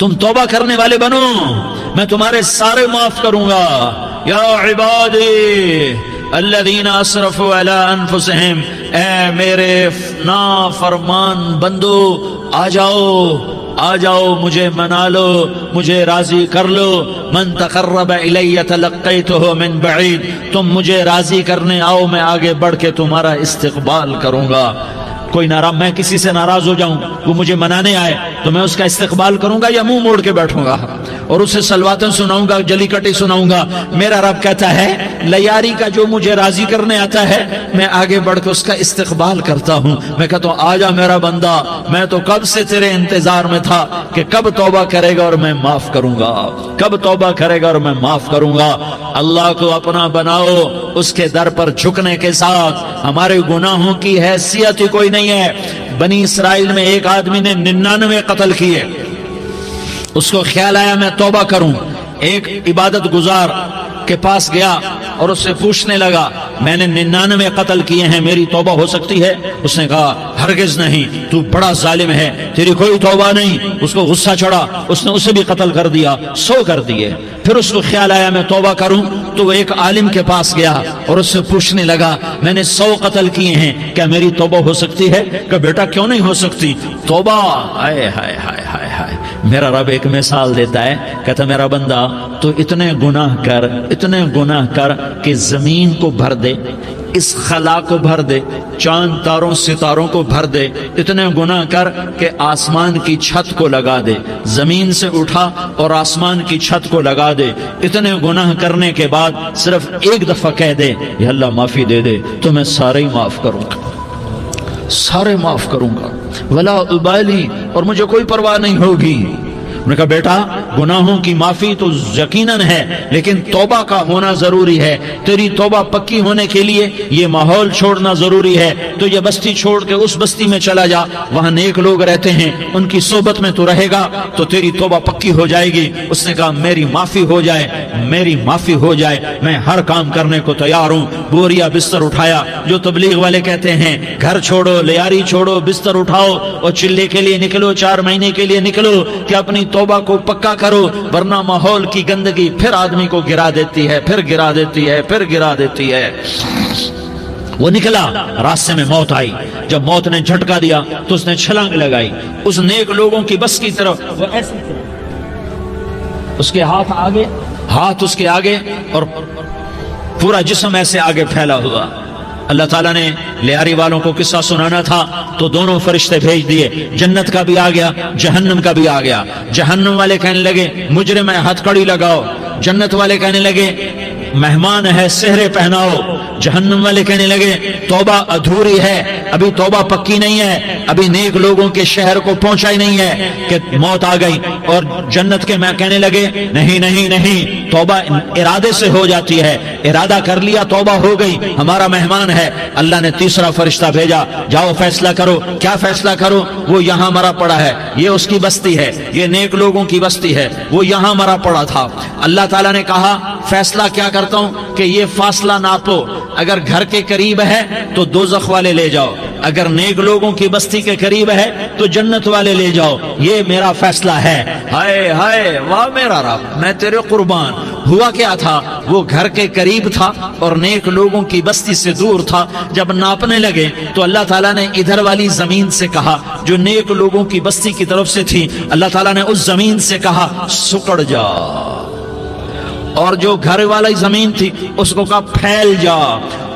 تم توبہ کرنے والے بنو، میں تمہارے سارے معاف کروں گا۔ یا عبادی الذین اسرفوا علی انفسہم، اے میرے نافرمان بندو آ جاؤ مجھے منا لو، مجھے راضی کر لو۔ من تقرب الی تلقیتہ من بعید، تم مجھے راضی کرنے آؤ، میں آگے بڑھ کے تمہارا استقبال کروں گا۔ کوئی ناراض، میں کسی سے ناراض ہو جاؤں، وہ مجھے منانے آئے تو میں اس کا استقبال کروں گا یا منہ موڑ کے بیٹھوں گا اور اسے سلواتیں سناؤں گا، جلی کٹی سناؤں گا؟ میرا رب کہتا ہے لیاری کا جو مجھے راضی کرنے آتا ہے میں آگے بڑھ کے اس کا استقبال کرتا ہوں۔ میں کہتا ہوں آجا میرا بندہ، میں تو کب سے تیرے انتظار میں تھا کہ کب توبہ کرے گا اور میں معاف کروں گا، کب توبہ کرے گا اور میں معاف کروں گا۔ اللہ کو اپنا بناؤ، اس کے در پر جھکنے کے ساتھ ہمارے گناہوں کی حیثیت ہی کوئی نہیں ہے۔ بنی اسرائیل میں ایک آدمی نے 99 قتل کیے، اس کو خیال آیا میں توبہ کروں، ایک عبادت گزار کے پاس گیا اور اس سے پوچھنے لگا میں نے 99 قتل کیے ہیں، میری توبہ ہو سکتی ہے؟ اس نے کہا ہرگز نہیں، تو بڑا ظالم ہے، تیری کوئی توبہ نہیں۔ اس کو غصہ چڑھا، اس نے اسے بھی قتل کر دیا، 100 کر دیے۔ پھر اس کو خیال آیا میں توبہ کروں تو وہ ایک عالم کے پاس گیا اور اس سے پوچھنے لگا میں نے 100 قتل کیے ہیں، کیا میری توبہ ہو سکتی ہے؟ کہ بیٹا کیوں نہیں ہو سکتی توبہ؟ ہائے ہائے ہائے ہائے ہائے، میرا رب ایک مثال دیتا ہے، کہتا میرا بندہ تو اتنے گناہ کر کہ زمین کو بھر دے، اس خلا کو بھر دے، چاند تاروں ستاروں کو بھر دے، اتنے گناہ کر کہ آسمان کی چھت کو لگا دے، زمین سے اٹھا اور آسمان کی چھت کو لگا دے، اتنے گناہ کرنے کے بعد صرف ایک دفعہ کہہ دے یا اللہ معافی دے دے تو میں سارے ہی معاف کروں گا، سارے معاف کروں گا، ولا ابالی، اور مجھے کوئی پرواہ نہیں ہوگی۔ انہوں نے کہا بیٹا گناہوں کی معافی تو یقیناً ہے لیکن توبہ کا ہونا ضروری ہے، تیری توبہ پکی ہونے کے لیے یہ ماحول چھوڑنا ضروری ہے، تو یہ بستی چھوڑ کے اس بستی میں چلا جا، وہاں نیک لوگ رہتے ہیں، ان کی صحبت میں تو رہے گا تو تیری توبہ پکی ہو جائے گی۔ اس نے کہا میری معافی ہو جائے، میری معافی ہو جائے، میں ہر کام کرنے کو تیار ہوں۔ بوریا بستر اٹھایا، جو تبلیغ والے کہتے ہیں گھر چھوڑو، لیاری چھوڑو، بستر اٹھاؤ اور چلے کے لیے نکلو، 4 مہینے کے لیے نکلو کہ اپنی توبہ کو پکا کرو، ورنہ ماحول کی گندگی پھر آدمی کو گرا دیتی ہے، پھر گرا دیتی ہے، پھر گرا دیتی ہے۔ وہ نکلا، راستے میں موت آئی، جب موت نے جھٹکا دیا تو اس نے چھلانگ لگائی اس نیک لوگوں کی بس کی طرف، وہ ایسے اس کے ہاتھ اس کے آگے اور پورا جسم ایسے آگے پھیلا ہوا۔ اللہ تعالیٰ نے لیاری والوں کو قصہ سنانا تھا تو دونوں فرشتے بھیج دیے، جنت کا بھی آ گیا، جہنم کا بھی آ گیا۔ جہنم والے کہنے لگے مجرم ہے ہتھ کڑی لگاؤ، جنت والے کہنے لگے مہمان ہے سہرے پہناؤ۔ جہنم والے کہنے لگے توبہ ادھوری ہے، ابھی توبہ پکی نہیں ہے، ابھی نیک لوگوں کے شہر کو پہنچا ہی نہیں ہے کہ موت آ گئی۔ اور جنت کے میں کہنے لگے نہیں نہیں نہیں، توبہ ارادے سے ہو جاتی ہے، ارادہ کر لیا توبہ ہو گئی، ہمارا مہمان ہے۔ اللہ نے تیسرا فرشتہ بھیجا، جاؤ فیصلہ کرو۔ کیا فیصلہ کرو؟ وہ یہاں مرا پڑا ہے، یہ اس کی بستی ہے، یہ نیک لوگوں کی بستی ہے، وہ یہاں مرا پڑا تھا۔ اللہ تعالیٰ نے کہا فیصلہ کیا کرتا ہوں کہ یہ فاصلہ ناپو، اگر گھر کے قریب ہے تو دوزخ والے لے جاؤ، اگر نیک لوگوں کی بستی کے قریب ہے تو جنت والے لے جاؤ، یہ میرا فیصلہ ہے۔ ہائے ہائے واہ میرا رب، میں تیرے قربان۔ ہوا کیا تھا؟ وہ گھر کے قریب تھا اور نیک لوگوں کی بستی سے دور تھا۔ جب ناپنے لگے تو اللہ تعالیٰ نے ادھر والی زمین سے کہا جو نیک لوگوں کی بستی کی طرف سے تھی، اللہ تعالیٰ نے اس زمین سے کہا سکڑ جا، اور جو گھر والی زمین تھی اس کو کہا پھیل جا۔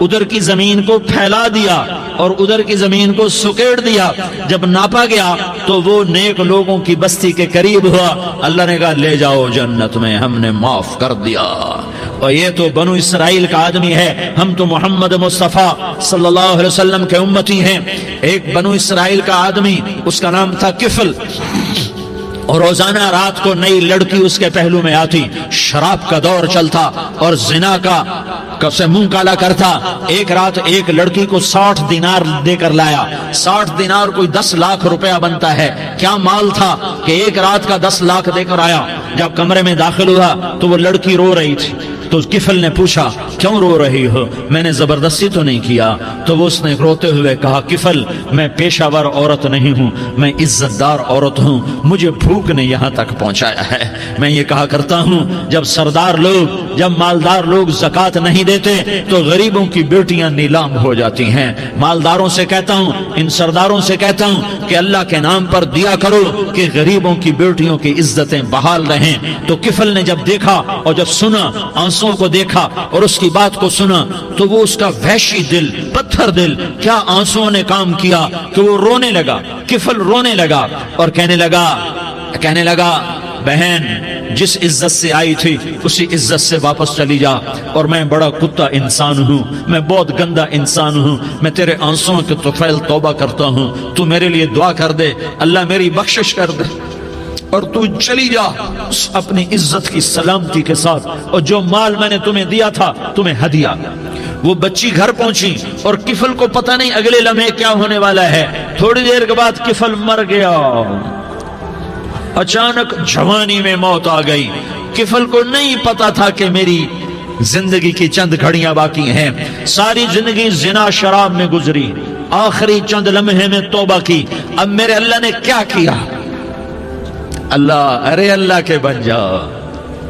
ادھر کی زمین کو پھیلا دیا اور ادھر کی زمین کو سکیڑ دیا۔ جب ناپا گیا تو وہ نیک لوگوں کی بستی کے قریب ہوا۔ اللہ نے کہا لے جاؤ جنت میں، ہم نے معاف کر دیا۔ اور یہ تو بنو اسرائیل کا آدمی ہے، ہم تو محمد مصطفیٰ صلی اللہ علیہ وسلم کے امتی ہیں۔ ایک بنو اسرائیل کا آدمی، اس کا نام تھا کفل، اور روزانہ رات کو نئی لڑکی اس کے پہلو میں آتی، شراب کا دور چلتا اور زنا کا سے منہ کالا کرتا۔ ایک رات ایک لڑکی کو 60 دینار دے کر لایا۔ 60 دینار کوئی 10 لاکھ روپیہ بنتا ہے۔ کیا مال تھا کہ ایک رات کا 10 لاکھ دے کر آیا۔ جب کمرے میں داخل ہوا تو وہ لڑکی رو رہی تھی، تو کفل نے پوچھا کیوں رو رہی ہو؟ میں نے زبردستی تو نہیں کیا۔ تو وہ اس نے روتے ہوئے کہا کفل میں پیشہ ور عورت نہیں ہوں، میں عزت دار عورت ہوں، مجھے بھوک نے یہاں تک پہنچایا ہے۔ میں یہ کہا کرتا ہوں جب سردار لوگ، جب مالدار لوگ زکوٰۃ نہیں دیتے تو غریبوں کی بیٹیاں نیلام ہو جاتی ہیں۔ مالداروں سے کہتا ہوں، ان سرداروں سے کہتا ہوں کہ اللہ کے نام پر دیا کرو کہ غریبوں کی بیٹیوں کی عزتیں بحال رہیں۔ تو کفل نے جب دیکھا اور جب سنا، آنسوں کو دیکھا اور اس کی بات کو سنا، تو وہ اس کا وحشی دل، پتھر دل، کیا آنسوں نے کام کیا کہ وہ رونے لگا۔ کفل رونے لگا اور کہنے لگا بہن جس عزت سے آئی تھی اسی عزت سے واپس چلی جا، اور میں بڑا کتا انسان ہوں، میں بہت گندا انسان ہوں، میں تیرے آنسوں کے طفیل توبہ کرتا ہوں، تو میرے لیے دعا کر دے، اللہ میری بخشش کر دے، اور تو چلی جا اپنی عزت کی سلامتی کے ساتھ، اور جو مال میں نے تمہیں دیا تھا تمہیں ہدیہ۔ وہ بچی گھر پہنچی اور کفل کو پتہ نہیں اگلے لمحے کیا ہونے والا ہے۔ تھوڑی دیر کے بعد کفل مر گیا، اچانک جوانی میں موت آ گئی۔ کفل کو نہیں پتا تھا کہ میری زندگی کی چند گھڑیاں باقی ہیں، ساری زندگی زنا شراب میں گزری، آخری چند لمحے میں توبہ کی، اب میرے اللہ نے کیا کیا؟ اللہ کے بن جاؤ،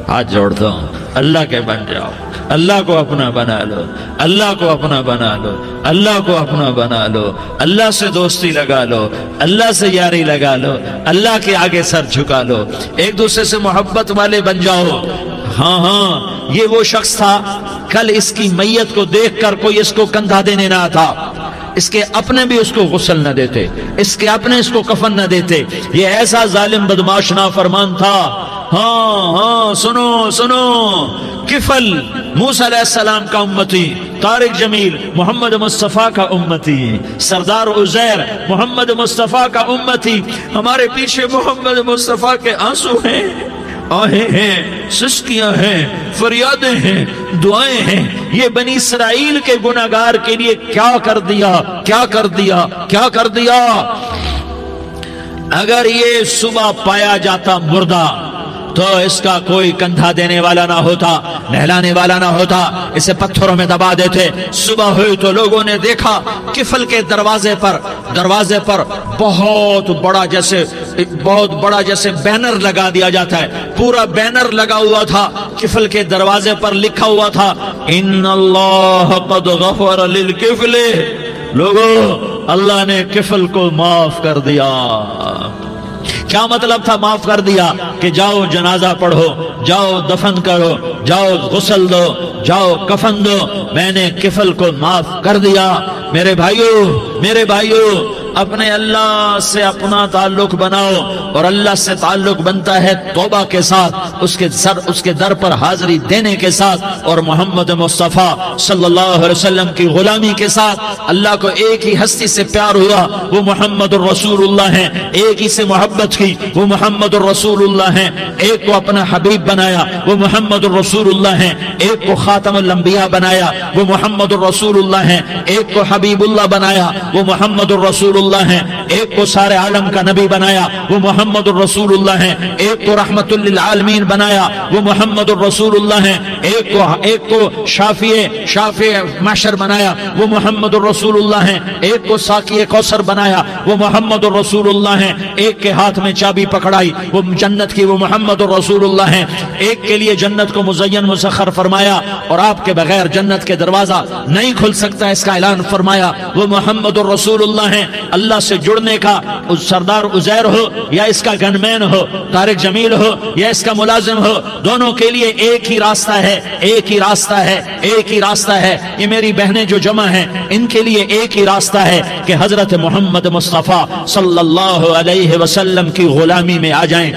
ہاتھ جوڑتا ہوں، اللہ کے بن جاؤ، اللہ کو اپنا بنا لو، اللہ کو اپنا بنا لو، اللہ کو اپنا بنا لو، اللہ سے دوستی لگا لو، اللہ سے یاری لگا لو، اللہ کے آگے سر جھکا لو، ایک دوسرے سے محبت والے بن جاؤ۔ ہاں یہ وہ شخص تھا، کل اس کی میت کو دیکھ کر کوئی اس کو کندھا دینے نہ آتا، اس کے اپنے بھی اس کو غسل نہ دیتے، اس کے اپنے اس کو کفن نہ دیتے، یہ ایسا ظالم بدماش نافرمان تھا۔ ہاں سنو، کفل موسیٰ علیہ السلام کا امتی، طارق جمیل محمد مصطفیٰ کا امتی، سردار عزیر محمد مصطفیٰ کا امتی، ہمارے پیچھے محمد مصطفیٰ کے آنسو ہیں، آہیں ہیں، سسکیاں ہیں، فریادیں ہیں، دعائیں ہیں۔ یہ بنی اسرائیل کے گناہگار کے لیے کیا کر دیا۔ اگر یہ صبح پایا جاتا مردہ تو اس کا کوئی کندھا دینے والا نہ ہوتا، نہلانے والا نہ ہوتا، اسے پتھروں میں دبا دیتے۔ صبح ہوئی تو لوگوں نے دیکھا کفل کے دروازے پر بہت بڑا جیسے بینر لگا دیا جاتا ہے، پورا بینر لگا ہوا تھا، کفل کے دروازے پر لکھا ہوا تھا ان اللہ قد غفر للکفل، لوگوں اللہ نے کفل کو معاف کر دیا۔ کیا مطلب تھا معاف کر دیا؟ کہ جاؤ جنازہ پڑھو، جاؤ دفن کرو، جاؤ غسل دو، جاؤ کفن دو، میں نے کفل کو معاف کر دیا۔ میرے بھائیو اپنے اللہ سے اپنا تعلق بناؤ، اور اللہ سے تعلق بنتا ہے توبہ کے ساتھ، اس کے در پر حاضری دینے کے ساتھ، اور محمد مصطفیٰ صلی اللہ علیہ وسلم کی غلامی کے ساتھ۔ اللہ کو ایک ہی ہستی سے پیار ہوا، وہ محمد الرسول اللہ ہیں، ایک ہی سے محبت کی، وہ محمد الرسول اللہ ہیں، ایک کو اپنا حبیب بنایا، وہ محمد الرسول اللہ ہیں، ایک کو خاتم الانبیاء بنایا، وہ محمد الرسول اللہ ہیں، ایک کو حبیب اللہ بنایا، وہ محمد الرسول اللہ ہیں، ایک کو سارے عالم کا نبی بنایا، وہ محمد الرسول اللہ ہیں، ایک کو رحمت للعالمین بنایا، وہ محمد الرسول اللہ ہیں، ایک کو شافع محشر بنایا، وہ محمد الرسول اللہ ہیں، ایک کو ساقی کوثر بنایا، وہ محمد الرسول اللہ ہیں، ایک کے ہاتھ میں چابی پکڑائی وہ جنت کی، وہ محمد الرسول اللہ ہیں، ایک کے لیے جنت کو مزین مسخر فرمایا اور آپ کے بغیر جنت کے دروازہ نہیں کھل سکتا اس کا اعلان فرمایا، وہ محمد الرسول اللہ ہیں۔ اللہ سے جڑنے کا سردار عزیر ہو یا اس کا گنمین ہو، طارق جمیل ہو یا اس کا ملازم ہو، دونوں کے لیے ایک ہی راستہ ہے۔ یہ میری بہنیں جو جمع ہیں ان کے لیے ایک ہی راستہ ہے کہ حضرت محمد مصطفیٰ صلی اللہ علیہ وسلم کی غلامی میں آ جائیں،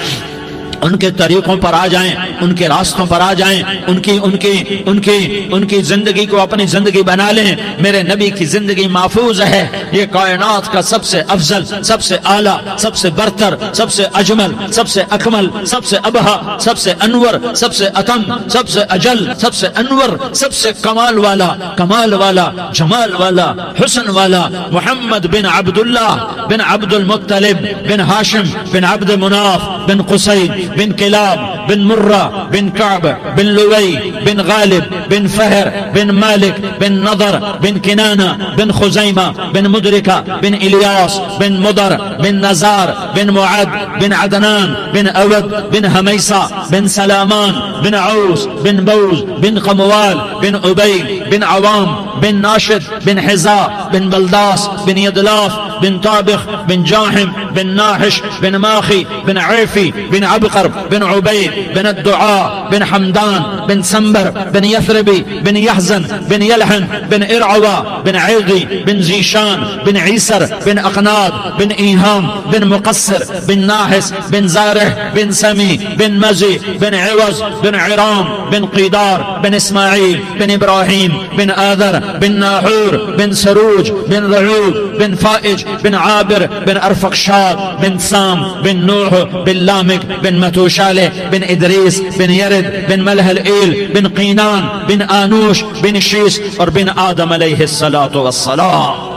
ان کے طریقوں پر آ جائیں، ان کے راستوں پر آ جائیں، ان کی زندگی کو اپنی زندگی بنا لیں۔ میرے نبی کی زندگی محفوظ ہے، یہ کائنات کا سب سے افضل، سب سے اعلیٰ، سب سے برتر، سب سے اجمل، سب سے اکمل، سب سے ابہا، سب سے انور، سب سے اتم، سب سے اجل، سب سے انور، سب سے کمال والا، جمال والا، حسن والا، محمد بن عبداللہ بن عبد المطلب بن ہاشم بن عبد مناف بن قصی بن کلاب بن مرہ بن کعب بن لوی بن غالب بن فہر بن مالک بن نضر بن کنانہ بن خزیمہ بن مدرکہ بن الیاس بن مضر بن نزار بن معد بن عدنان بن اود بن حمیسہ بن سلامان بن عوس بن بوز بن قموال بن عبید بن عوام بن ناشد بن حزا بن بلداس بن يدلاف بن طابخ بن جاحم بن ناحش بن ماخي بن عيفي بن عبقر بن عبيد بن الدعاء بن حمدان بن سنبر بن يثربي بن يحزن بن يلحن بن إرعوى بن عيغي بن زيشان بن عيسر بن أقناد بن إيهام بن مقصر بن ناحس بن زارح بن سمي بن مزي بن عوز بن عرام بن قيدار بن إسماعيل بن إبراهيم بن آذر بن ناحور بن سروج بن رعود بن فائج بن عابر بن أرفقشاد بن سام بن نوح بن لامك بن متوشالة بن إدريس بن يرد بن ملهلئيل بن قينان بن آنوش بن شيس اور بن آدم علیہ الصلاة والسلام.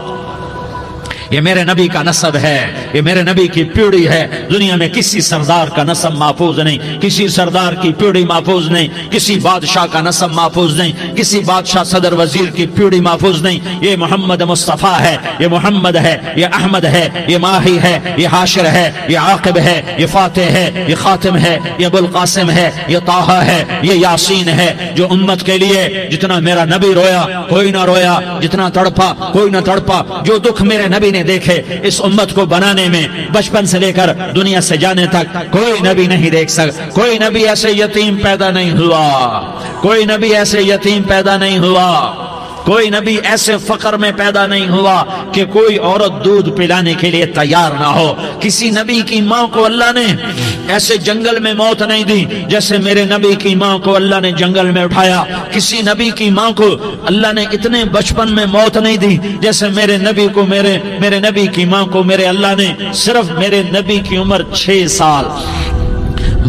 یہ میرے نبی کا نسب ہے، یہ میرے نبی کی پیڑھی ہے. دنیا میں کسی سردار کا نسب محفوظ نہیں، کسی سردار کی پیڑھی محفوظ نہیں، کسی بادشاہ کا نسب محفوظ نہیں، کسی بادشاہ صدر وزیر کی پیڑھی محفوظ نہیں. یہ محمد مصطفیٰ ہے، یہ محمد ہے، یہ احمد ہے، یہ ماہی ہے، یہ حاشر ہے، یہ عاقب ہے، یہ فاتح ہے، یہ خاتم ہے، یہ ابو القاسم ہے، یہ طٰہٰ ہے، یہ یاسین ہے. جو امت کے لیے جتنا میرا نبی رویا کوئی نہ رویا، جتنا تڑپا کوئی نہ تڑپا، جو دکھ میرے نبی نے دیکھے اس امت کو بنانے میں بچپن سے لے کر دنیا سے جانے تک کوئی نبی نہیں دیکھ سکتا. کوئی نبی ایسے یتیم پیدا نہیں ہوا، کوئی نبی ایسے یتیم پیدا نہیں ہوا، کوئی نبی ایسے فقر میں پیدا نہیں ہوا کہ کوئی عورت دودھ پلانے کے لیے تیار نہ ہو. کسی نبی کی ماں کو اللہ نے ایسے جنگل میں موت نہیں دی جیسے میرے نبی کی ماں کو اللہ نے جنگل میں اٹھایا. کسی نبی کی ماں کو اللہ نے اتنے بچپن میں موت نہیں دی جیسے میرے نبی کو میرے نبی کی ماں کو میرے اللہ نے صرف میرے نبی کی عمر 6 سال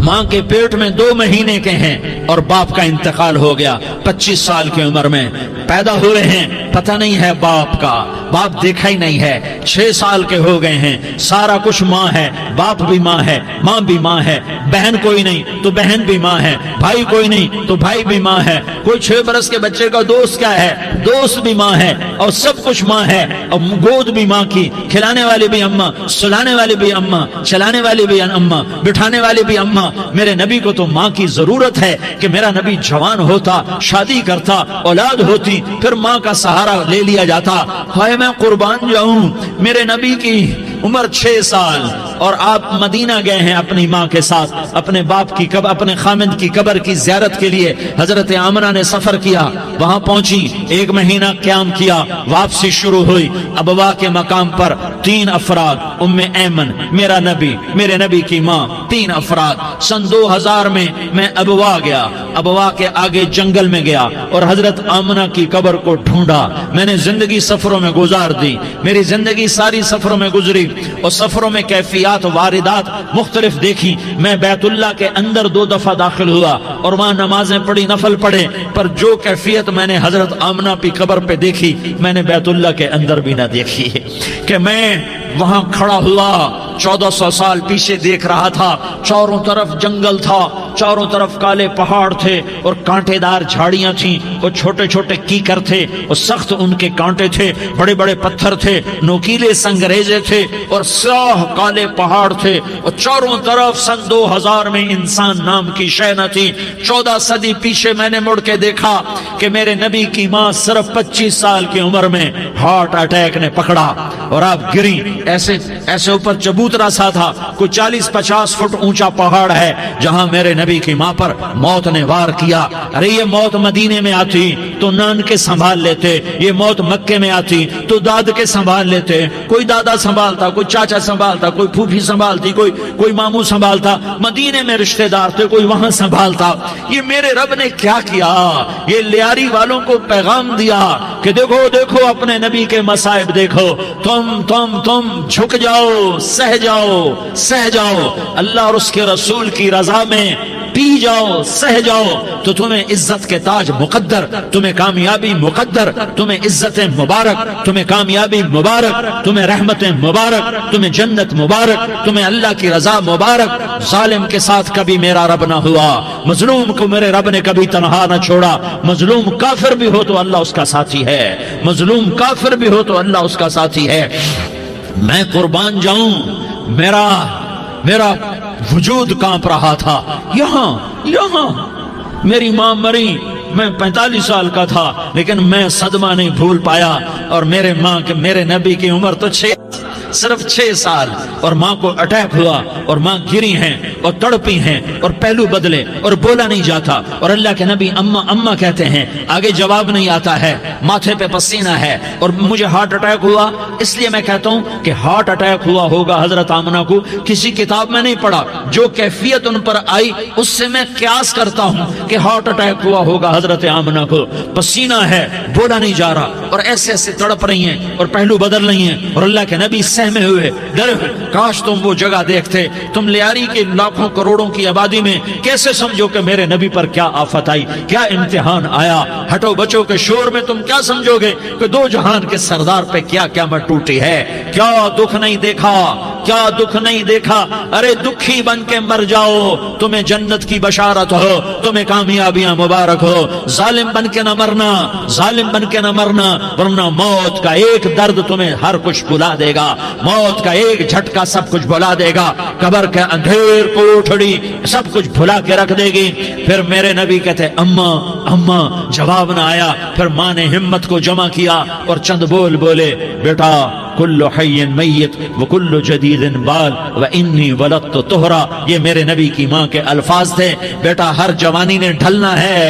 ماں کے پیٹ میں 2 مہینے کے ہیں اور باپ کا انتقال ہو گیا 25 سال کی عمر میں پیدا ہوئے ہیں. پتہ نہیں ہے باپ کا، باپ دیکھا ہی نہیں ہے. 6 سال کے ہو گئے ہیں، سارا کچھ ماں ہے، باپ بھی ماں ہے، ماں بھی ماں ہے. بہن کوئی نہیں تو بہن بھی ماں ہے، بھائی کوئی نہیں تو بھائی بھی ماں ہے. کوئی 6 برس کے بچے کا دوست کیا ہے، دوست بھی ماں ہے، اور سب کچھ ماں ہے. اور گود بھی ماں کی، کھلانے والی بھی اماں، سلانے والی بھی اماں، چلانے والی بھی اماں، بٹھانے والی بھی اماں. میرے نبی کو تو ماں کی ضرورت ہے کہ میرا نبی جوان ہوتا، شادی کرتا، اولاد ہوتی، پھر ماں کا سہارا لے لیا جاتا. ہائے میں قربان جاؤں، میرے نبی کی عمر 6 سال اور آپ مدینہ گئے ہیں اپنی ماں کے ساتھ، اپنے باپ کی اپنے خامند کی قبر کی زیارت کے لیے. حضرت آمنہ نے سفر کیا، وہاں پہنچی، 1 مہینہ قیام کیا، واپسی شروع ہوئی. ابوا کے مقام پر 3 افراد، ام ایمن، میرا نبی، میرے نبی کی ماں، 3 افراد. سن 2000 میں ابوا گیا، ابوا کے آگے جنگل میں گیا اور حضرت آمنہ کی قبر کو ڈھونڈا. میں نے زندگی سفروں میں گزار دی، میری زندگی ساری سفروں میں گزری اور سفروں میں کیفیات واردات مختلف دیکھی. میں بیت اللہ کے اندر 2 دفعہ داخل ہوا اور وہاں نمازیں پڑھی، نفل پڑھے، پر جو کیفیت میں نے حضرت آمنہ کی قبر پہ دیکھی میں نے بیت اللہ کے اندر بھی نہ دیکھی. کہ میں وہاں کھڑا ہوا 1400 سال پیچھے دیکھ رہا تھا، چاروں طرف جنگل تھا، چاروں طرف کالے پہاڑ تھے اور کانٹے دار جھاڑیاں تھیں اور چھوٹے چھوٹے کیکر تھے اور سخت ان کے کانٹے تھے، بڑے بڑے پتھر تھے، نوکیلے سنگریزے تھے اور سیاہ کالے پہاڑ تھے اور چاروں طرف. سن 2000 میں انسان نام کی شے نہ تھی. 14 صدی پیچھے میں نے مڑ کے دیکھا کہ میرے نبی کی ماں صرف 25 سال کی عمر میں ہارٹ اٹیک نے پکڑا اور آپ گری. ایسے اوپر چبوترا سا تھا، کوئی 40-50 فٹ اونچا پہاڑ ہے جہاں میرے نبی کی ماں پر موت نے وار کیا. ارے یہ موت مدینے میں آتی تو نان کے سنبھال لیتے، یہ موت مکے میں آتی تو داد کے سنبھال لیتے. کوئی دادا سنبھالتا، کوئی چاچا سنبھالتا، کوئی پھوپھی سنبھالتی، کوئی ماموں سنبھالتا. مدینے میں رشتہ دار تھے، کوئی وہاں سنبھالتا. یہ میرے رب نے کیا کیا؟ یہ لیاری والوں کو پیغام دیا کہ دیکھو دیکھو اپنے نبی کے مصائب دیکھو، تم جھک جاؤ، سہ جاؤ. اللہ اور اس کے رسول کی رضا میں پی جاؤ سہ جاؤ تو تمہیں عزت کے تاج مقدر، تمہیں کامیابی مقدر، تمہیں عزت مبارک، تمہیں کامیابی مبارک، تمہیں رحمت مبارک، تمہیں جنت مبارک، تمہیں اللہ کی رضا مبارک۔ ظالم کے ساتھ کبھی میرا رب نہ ہوا، مظلوم کو میرے رب نے کبھی تنہا نہ چھوڑا۔ مظلوم کافر بھی ہو تو اللہ اس کا ساتھی ہے، مظلوم کافر بھی ہو تو اللہ اس کا ساتھی ہے۔ میں قربان جاؤں، میرا وجود کانپ رہا تھا۔ یہاں میری ماں مری، میں 45 سال کا تھا، لیکن میں صدمہ نہیں بھول پایا۔ اور میرے نبی کی عمر تو صرف 6 سال، اور ماں کو اٹیک ہوا اور ماں گری ہیں اور تڑپی ہیں اور پہلو بدلے اور بولا نہیں جاتا، اور اللہ کے نبی اماں اماں کہتے ہیں، آگے جواب نہیں آتا ہے، ماتھے پہ پسینہ ہے، اور مجھے ہارٹ اٹیک ہوا۔ اس لیے میں کہتا ہوں کہ ہارٹ اٹیک ہوا ہوگا حضرت آمنہ کو، کسی کتاب میں نہیں پڑھا، جو کیفیت ان پر آئی اس سے میں قیاس کرتا ہوں کہ ہارٹ اٹیک ہوا ہوگا حضرت آمنہ کو۔ پسینہ ہے، بولا نہیں جا رہا، اور ایسے ایسے تڑپ رہی ہیں اور پہلو بدل رہی ہیں، اور اللہ کے نبی سہمے ہوئے، ڈرے ہوئے۔ کاش تم وہ جگہ دیکھتے، تم لیاری کے لاکھوں کروڑوں کی آبادی میں کیسے سمجھو کہ میرے نبی پر کیا آفت آئی، کیا امتحان آیا۔ ہٹو بچوں کے شور میں تم کیا سمجھو گے کہ دو جہان کے سردار پہ کیا قیامت ٹوٹی ہے۔ کیا دکھ نہیں دیکھا، کیا دکھ نہیں دیکھا۔ ارے دکھی بن کے مر جاؤ، تمہیں جنت کی بشارت ہو، تمہیں کامیابیاں مبارک ہو۔ ظالم بن کے نہ مرنا، ظالم بن کے نہ مرنا، ورنہ موت کا ایک درد تمہیں ہر کچھ بلا دے گا، موت کا ایک جھٹکا سب کچھ بھلا دے گا، قبر کے اندھیر کوٹھڑی سب کچھ بھلا کے رکھ دے گی۔ پھر میرے نبی کہتے اماں اماں، جواب نہ آیا۔ پھر ماں نے ہمت کو جمع کیا اور چند بول بولے، بیٹا کل حی میت وکل جدید بال وانی ولدت طہرا۔ یہ میرے نبی کی ماں کے الفاظ تھے، بیٹا ہر جوانی نے ڈھلنا ہے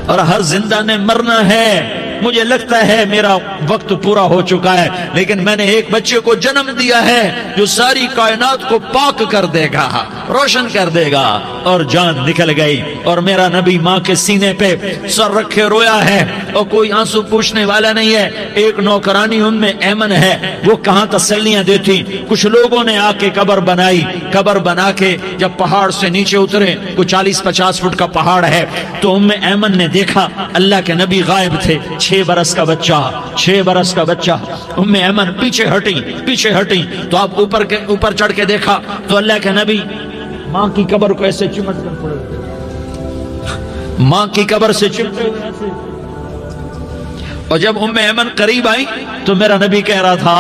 اور ہر زندہ نے مرنا ہے۔ مجھے لگتا ہے میرا وقت پورا ہو چکا ہے، لیکن میں نے ایک بچے کو جنم دیا ہے جو ساری کائنات کو پاک کر دے گا، روشن کر دے گا۔ اور جان نکل گئی، اور میرا نبی ماں کے سینے پہ سر رکھے رویا ہے، اور کوئی آنسو پوچھنے والا نہیں ہے۔ ایک نوکرانی ان میں ایمن ہے، وہ کہاں تسلیاں دیتی۔ کچھ لوگوں نے آ کے قبر بنائی، قبر بنا کے جب پہاڑ سے نیچے اترے، کوئی 40-50 فٹ کا پہاڑ ہے، تو ایمن نے دیکھا اللہ کے نبی غائب تھے۔ 6 برس کا بچہ، ایمن پیچھے ہٹی تو آپ اوپر چڑھ کے دیکھا تو اللہ کے نبی ماں کی قبر کو ایسے چمٹ کر پڑے، ماں کی قبر سے چمٹے ہوئے ایسے۔ اور جب ایمن قریب آئی تو میرا نبی کہہ رہا تھا،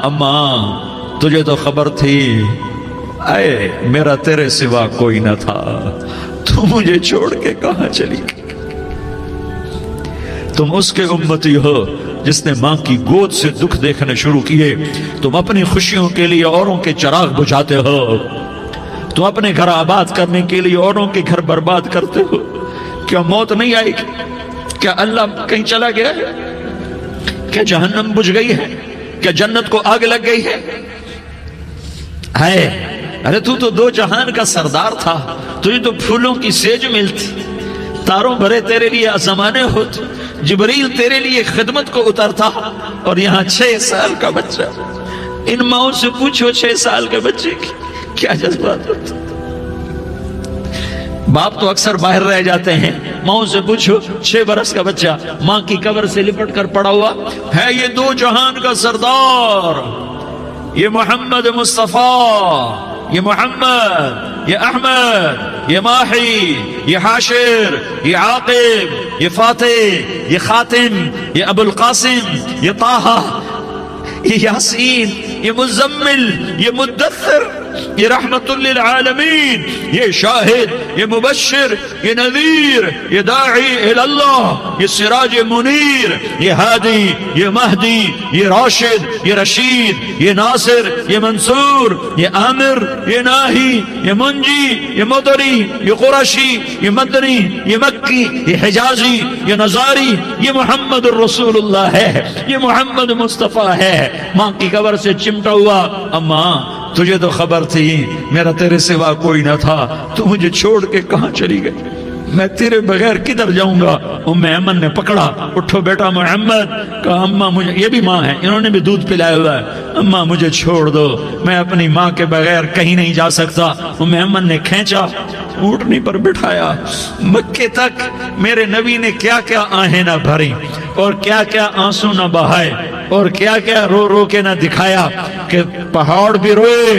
اماں تجھے تو خبر تھی، اے میرا تیرے سوا کوئی نہ تھا، تو مجھے چھوڑ کے کہاں چلی گئی۔ تم اس کے امتی ہو جس نے ماں کی گود سے دکھ دیکھنے شروع کیے۔ تم اپنی خوشیوں کے لیے اوروں کے چراغ بجھاتے ہو، تم اپنے گھر آباد کرنے کے لیے اوروں کے گھر برباد کرتے ہو۔ کیا موت نہیں آئی؟ کیا اللہ کہیں چلا گیا ہے؟ کیا جہنم بجھ گئی ہے؟ کیا جنت کو آگ لگ گئی ہے؟ ارے تو 2 جہان کا سردار تھا، تجھے تو پھولوں کی سیج ملتی، تاروں بھرے تیرے لیے زمانے ہوتے، جبریل تیرے لیے خدمت کو اترتا، اور یہاں 6 سال کا بچہ۔ ان ماؤں سے پوچھو 6 سال کے بچے کی کیا جذبات ہوتے۔ باپ تو اکثر باہر رہ جاتے ہیں، ماؤں سے پوچھو 6 برس کا بچہ ماں کی قبر سے لپٹ کر پڑا ہوا ہے۔ یہ 2 جہان کا سردار، یہ محمد مصطفیٰ، یہ محمد، یہ احمد، یہ ماہی، یہ حاشر، یہ عاقب، یہ فاتح، یہ خاتم، یہ ابو القاسم، یہ طٰہٰ، یہ یاسین، یہ مزمل، یہ مدثر، یہ رحمت للعالمین، یہ شاہد، یہ مبشر، یہ نذیر، یہ داعی اللہ، یہ سراج منیر، یہ ہادی، یہ مہدی، یہ راشد، یہ رشید، یہ ناصر، یہ منصور، یہ عامر، یہ ناہی، یہ منجی، یہ مدری، یہ قرشی، یہ مدنی، یہ مکی، یہ حجازی، یہ نظاری، یہ محمد الرسول اللہ ہے، یہ محمد مصطفیٰ ہے۔ ماں کی قبر سے چمٹا ہوا، اماں تجھے تو خبر تھی میرا تیرے سوا کوئی نہ تھا، تو مجھے چھوڑ کے کہاں چلی گئی۔ میں تیرے بغیر کدھر جاؤں گا؟ ام ایمن نے پکڑا، اٹھو بیٹا محمد، کہا اماں مجھے، یہ بھی ماں ہے، انہوں نے بھی دودھ پلایا ہوا ہے، اماں مجھے چھوڑ دو، میں اپنی ماں کے بغیر کہیں نہیں جا سکتا۔ ام ایمن نے کھینچا، اونٹنی پر بٹھایا، مکے تک میرے نبی نے کیا کیا آہیں نہ بھری اور کیا کیا آنسو نہ بہائے اور کیا کیا رو رو کے نہ دکھایا کہ پہاڑ بھی روئے،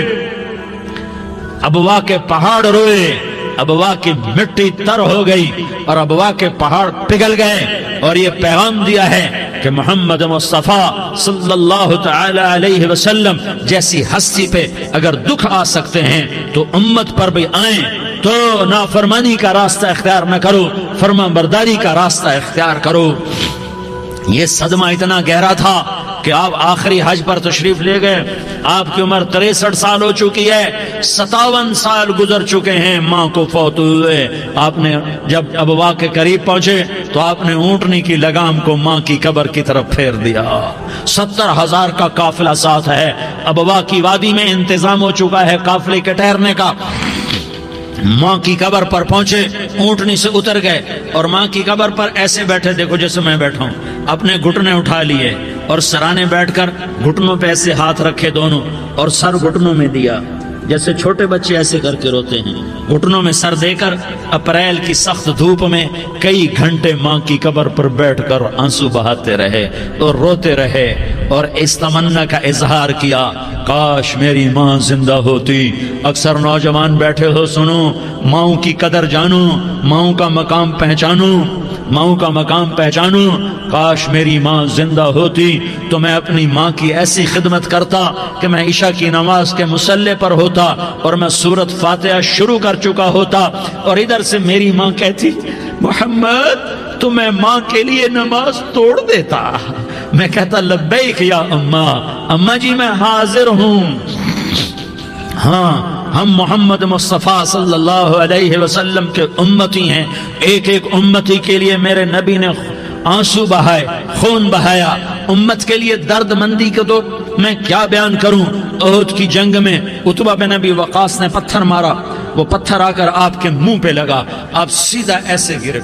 ابوا کے پہاڑ روئے، ابوا کی مٹی تر ہو گئی اور ابوا کے پہاڑ پگھل گئے، اور یہ پیغام دیا ہے کہ محمد مصطفیٰ صلی اللہ تعالی علیہ وسلم جیسی ہستی پہ اگر دکھ آ سکتے ہیں تو امت پر بھی آئیں، تو نافرمانی کا راستہ اختیار نہ کرو، فرما برداری کا راستہ اختیار کرو۔ یہ صدمہ اتنا گہرا تھا کہ آپ آخری حج پر تشریف لے گئے، آپ کی عمر 63 سال ہو چکی ہے، 57 سال گزر چکے ہیں ماں کو فوت ہوئے۔ آپ نے جب ابوا کے قریب پہنچے تو آپ نے اونٹنی کی لگام کو ماں کی قبر کی طرف پھیر دیا۔ 70,000 کا قافلہ ساتھ ہے، ابوا کی وادی میں انتظام ہو چکا ہے قافلے کے ٹھہرنے کا۔ ماں کی قبر پر پہنچے، اونٹنی سے اتر گئے اور ماں کی قبر پر ایسے بیٹھے، دیکھو جیسے میں بیٹھا ہوں، اپنے گھٹنے اٹھا لیے اور سرانے بیٹھ کر گھٹنوں پہ ایسے ہاتھ رکھے دونوں اور سر گھٹنوں میں دیا، جیسے چھوٹے بچے ایسے کر کے روتے ہیں، گھٹنوں میں سر دے کر اپریل کی سخت دھوپ میں کئی گھنٹے ماں کی قبر پر بیٹھ کر آنسو بہاتے رہے اور روتے رہے اور اس تمنا کا اظہار کیا، کاش میری ماں زندہ ہوتی۔ اکثر نوجوان بیٹھے ہو، سنو، ماؤں کی قدر جانو، ماؤں کا مقام پہچانو، ماؤں کا مقام پہچانو۔ کاش میری ماں زندہ ہوتی تو میں اپنی ماں کی ایسی خدمت کرتا کہ میں عشاء کی نماز کے مصلی پر ہوتا اور میں سورۃ فاتحہ شروع کر چکا ہوتا، اور ادھر سے میری ماں کہتی محمد تو میں ماں کے لیے نماز توڑ دیتا، میں کہتا لبیک یا اماں، اماں جی میں حاضر ہوں۔ ہاں، ہم محمد مصطفیٰ صلی اللہ علیہ وسلم کے امتی ہیں، ایک ایک امتی کے لیے میرے نبی نے آنسو بہائے، خون بہایا، امت کے لیے درد مندی کو تو میں کیا بیان کروں۔ احد کی جنگ میں عتبہ بن ابی وقاص نے پتھر مارا، وہ پتھر آ کر آپ کے منہ پہ لگا، آپ سیدھا ایسے گرے،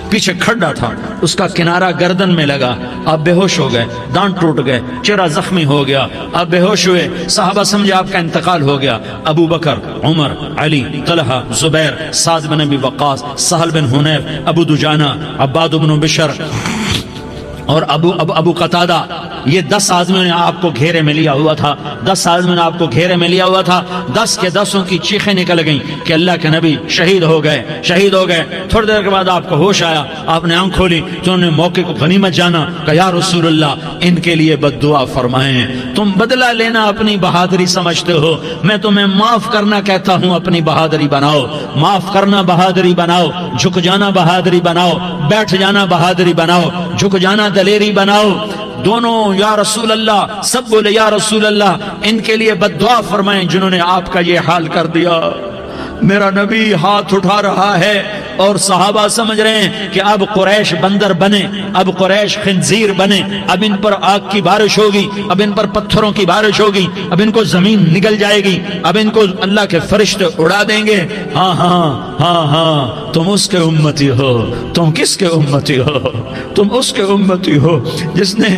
پیچھے کھڈا تھا، اس کا کنارہ گردن میں لگا، آپ بے ہوش ہو گئے، دانت ٹوٹ گئے، چہرہ زخمی ہو گیا، آپ بے ہوش ہوئے، صحابہ سمجھے آپ کا انتقال ہو گیا۔ ابو بکر، عمر، علی، طلحہ، زبیر، سعد بن ابی وقاص، سہل بن حنیف، ابو دجانہ، عباد بن بشر اور ابو قتادہ، یہ 10 آدمیوں نے آپ کو گھیرے میں لیا ہوا تھا، 10 آدمیوں نے آپ کو گھیرے میں لیا ہوا تھا، 10 کے 10 کی چیخیں نکل گئیں کہ اللہ کے نبی شہید ہو گئے۔ تھوڑی دیر کے بعد آپ کو ہوش آیا، آپ نے آنکھ کھولی تو انہوں نے موقع کو غنیمت جانا کہ یا رسول اللہ ان کے لیے بد دعا فرمائیں، تم بدلہ لینا اپنی بہادری سمجھتے ہو، میں تمہیں معاف کرنا کہتا ہوں، اپنی بہادری بناؤ، معاف کرنا بہادری بناؤ، جھک جانا بہادری بناؤ، بیٹھ جانا بہادری بناؤ، جھک جانا دلیری بناؤ۔ دونوں یا رسول اللہ، سب بولے یا رسول اللہ، ان کے لیے بد دعا فرمائیں جنہوں نے آپ کا یہ حال کر دیا۔ میرا نبی ہاتھ اٹھا رہا ہے اور صحابہ سمجھ رہے ہیں کہ اب قریش بندر بنے، اب قریش خنزیر بنے، اب ان پر آگ کی بارش ہوگی، اب ان پر پتھروں کی بارش ہوگی، اب ان کو زمین نگل جائے گی، اب ان کو اللہ کے فرشتے اڑا دیں گے۔ ہاں ہاں ہاں ہاں، تم اس کے امتی ہو، تم کس کے امتی ہو؟ تم اس کے امتی ہو جس نے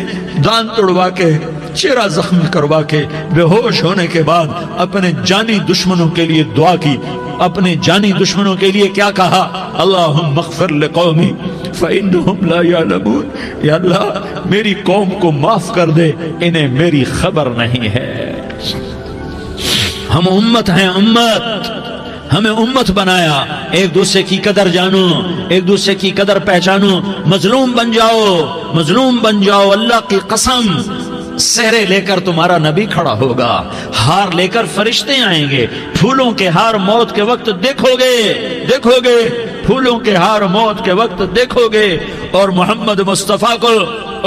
دانت توڑوا کے، چہرہ زخمی کروا کے، بے ہوش ہونے کے بعد اپنے جانی دشمنوں کے لیے دعا کی، اپنے جانی دشمنوں کے لیے کیا کہا؟ اللہم اغفر لقومی فإنہم لا یعلمون، یا اللہ میری قوم کو معاف کر دے، انہیں میری خبر نہیں ہے۔ ہم امت ہیں، امت، ہمیں امت بنایا، ایک دوسرے کی قدر جانو، ایک دوسرے کی قدر پہچانو، مظلوم بن جاؤ، مظلوم بن جاؤ، اللہ کی قسم سہرے لے کر تمہارا نبی کھڑا ہوگا، ہار لے کر فرشتے آئیں گے، پھولوں کے ہار موت کے وقت دیکھو گے، پھولوں کے ہار موت کے وقت دیکھو گے، اور محمد مصطفیٰ کو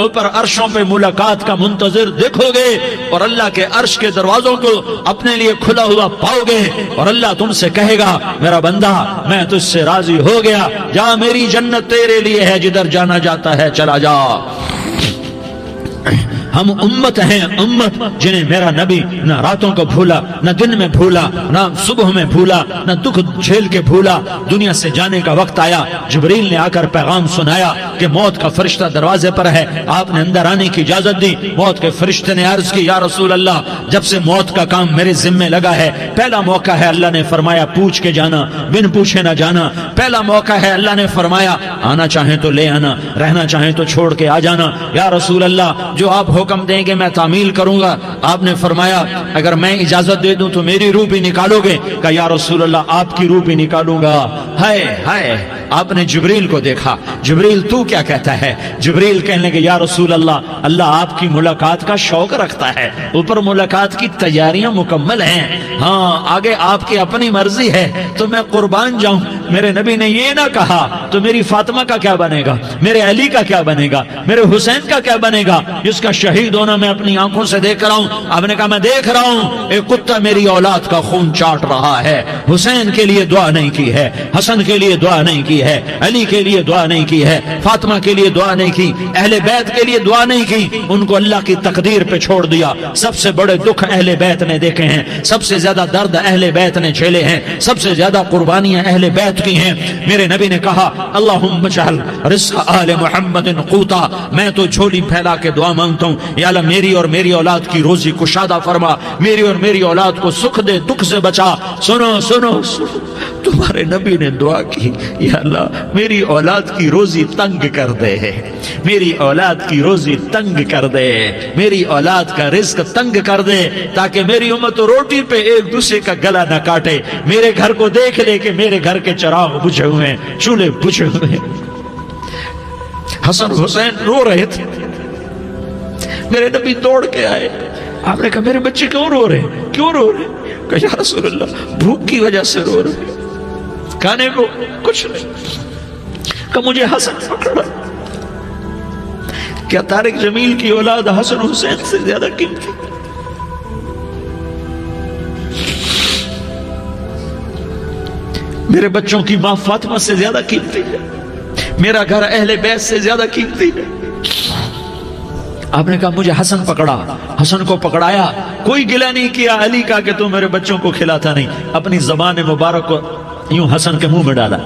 اوپر عرشوں پہ ملاقات کا منتظر دیکھو گے، اور اللہ کے عرش کے دروازوں کو اپنے لیے کھلا ہوا پاؤ گے، اور اللہ تم سے کہے گا میرا بندہ میں تجھ سے راضی ہو گیا، جا میری جنت تیرے لیے ہے، جدھر جانا جاتا ہے چلا جا۔ ہم امت ہیں، امت جنہیں میرا نبی نہ راتوں کو بھولا، نہ دن میں بھولا، نہ صبح میں بھولا، نہ دکھ جھیل کے بھولا۔ دنیا سے جانے کا وقت آیا، جبریل نے آ کر پیغام سنایا کہ موت کا فرشتہ دروازے پر ہے، آپ نے اندر آنے کی اجازت دی۔ موت کے فرشتے نے عرض کی، یا رسول اللہ، جب سے موت کا کام میرے ذمے لگا ہے، پہلا موقع ہے، اللہ نے فرمایا پوچھ کے جانا، بن پوچھے نہ جانا۔ پہلا موقع ہے، اللہ نے فرمایا آنا چاہیں تو لے آنا، رہنا چاہیں تو چھوڑ کے آ جانا۔ یا رسول اللہ، جو آپ حکم دیں گے میں تعمیل کروں گا۔ آپ نے فرمایا اگر میں اجازت دے دوں تو میری روح بھی نکالو گے؟ کہا یا رسول اللہ، آپ کی روح بھی نکالوں گا۔ ہائے ہائے، آپ نے جبریل کو دیکھا، جبریل تو کیا کہتا ہے؟ جبریل کہنے لگے یا رسول اللہ، اللہ آپ کی ملاقات کا شوق رکھتا ہے، اوپر ملاقات کی تیاریاں مکمل ہیں، ہاں آگے آپ کی اپنی مرضی ہے تو میں قربان جاؤں۔ میرے نبی نے یہ نہ کہا تو میری فاطمہ کا کیا بنے گا، میرے علی کا کیا بنے گا، میرے حسین کا کیا بنے گا، جس کا شہید ہونا میں اپنی آنکھوں سے دیکھ رہا ہوں۔ آپ نے کہا میں دیکھ رہا ہوں ایک کتا میری اولاد کا خون چاٹ رہا ہے۔ حسین کے لیے دعا نہیں کی ہے، حسن کے لیے دعا نہیں کی ہے، علی کے لیے دعا نہیں کی ہے، فاطمہ کے لیے دعا نہیں کی، اہل بیت کے لیے دعا نہیں کی، ان کو اللہ کی تقدیر پہ چھوڑ دیا۔ سب سے بڑے دکھ اہل بیت نے دیکھے ہیں، سب سے زیادہ درد اہل بیت نے جھیلے ہیں، سب سے زیادہ قربانیاں اہل بیت کی ہیں۔ میرے نبی نے کہا اللہم اجعل رزق آل محمد قوتا، میں تو جھولی پھیلا کے دعا مانگتا ہوں، یا اللہ میری اور میری اولاد کی روزی کشادہ فرما، میری اور میری اولاد کو سکھ دے، دکھ سے بچا۔ سنو سنو سنو، تمہارے نبی نے دعا کی، یا اللہ میری اولاد کی روزی تنگ کر دے، میری اولاد کی روزی تنگ کر دے، میری اولاد کا رزق تنگ کر دے، تاکہ میری امت روٹی پہ ایک دوسرے کا گلا نہ کاٹے، میرے گھر کو دیکھ لے کہ میرے گھر کے چراغ بجھے ہوئے ہیں، چولہے بجھے ہوئے ہیں۔ حسن حسین رو رہے تھے، میرے نبی دوڑ کے آئے، آپ نے کہا میرے بچے کیوں رو رہے ہیں، کیوں رو رہے ہیں؟ کہا یا رسول اللہ بھوک کی وجہ سے رو رہے ہیں، کھانے کو کچھ نہیں۔ کہ مجھے حسن پکڑا، کیا طارق جمیل کی اولاد حسن حسین سے زیادہ قیمتی؟ میرے بچوں کی ماں فاطمہ سے زیادہ قیمتی ہے، میرا گھر اہل بیت سے زیادہ قیمتی ہے۔ آپ نے کہا مجھے حسن پکڑا، حسن کو پکڑایا، کوئی گلہ نہیں کیا علی کا کہ تو میرے بچوں کو کھلاتا نہیں، اپنی زبان مبارک کو یوں حسن کے منہ میں ڈالا،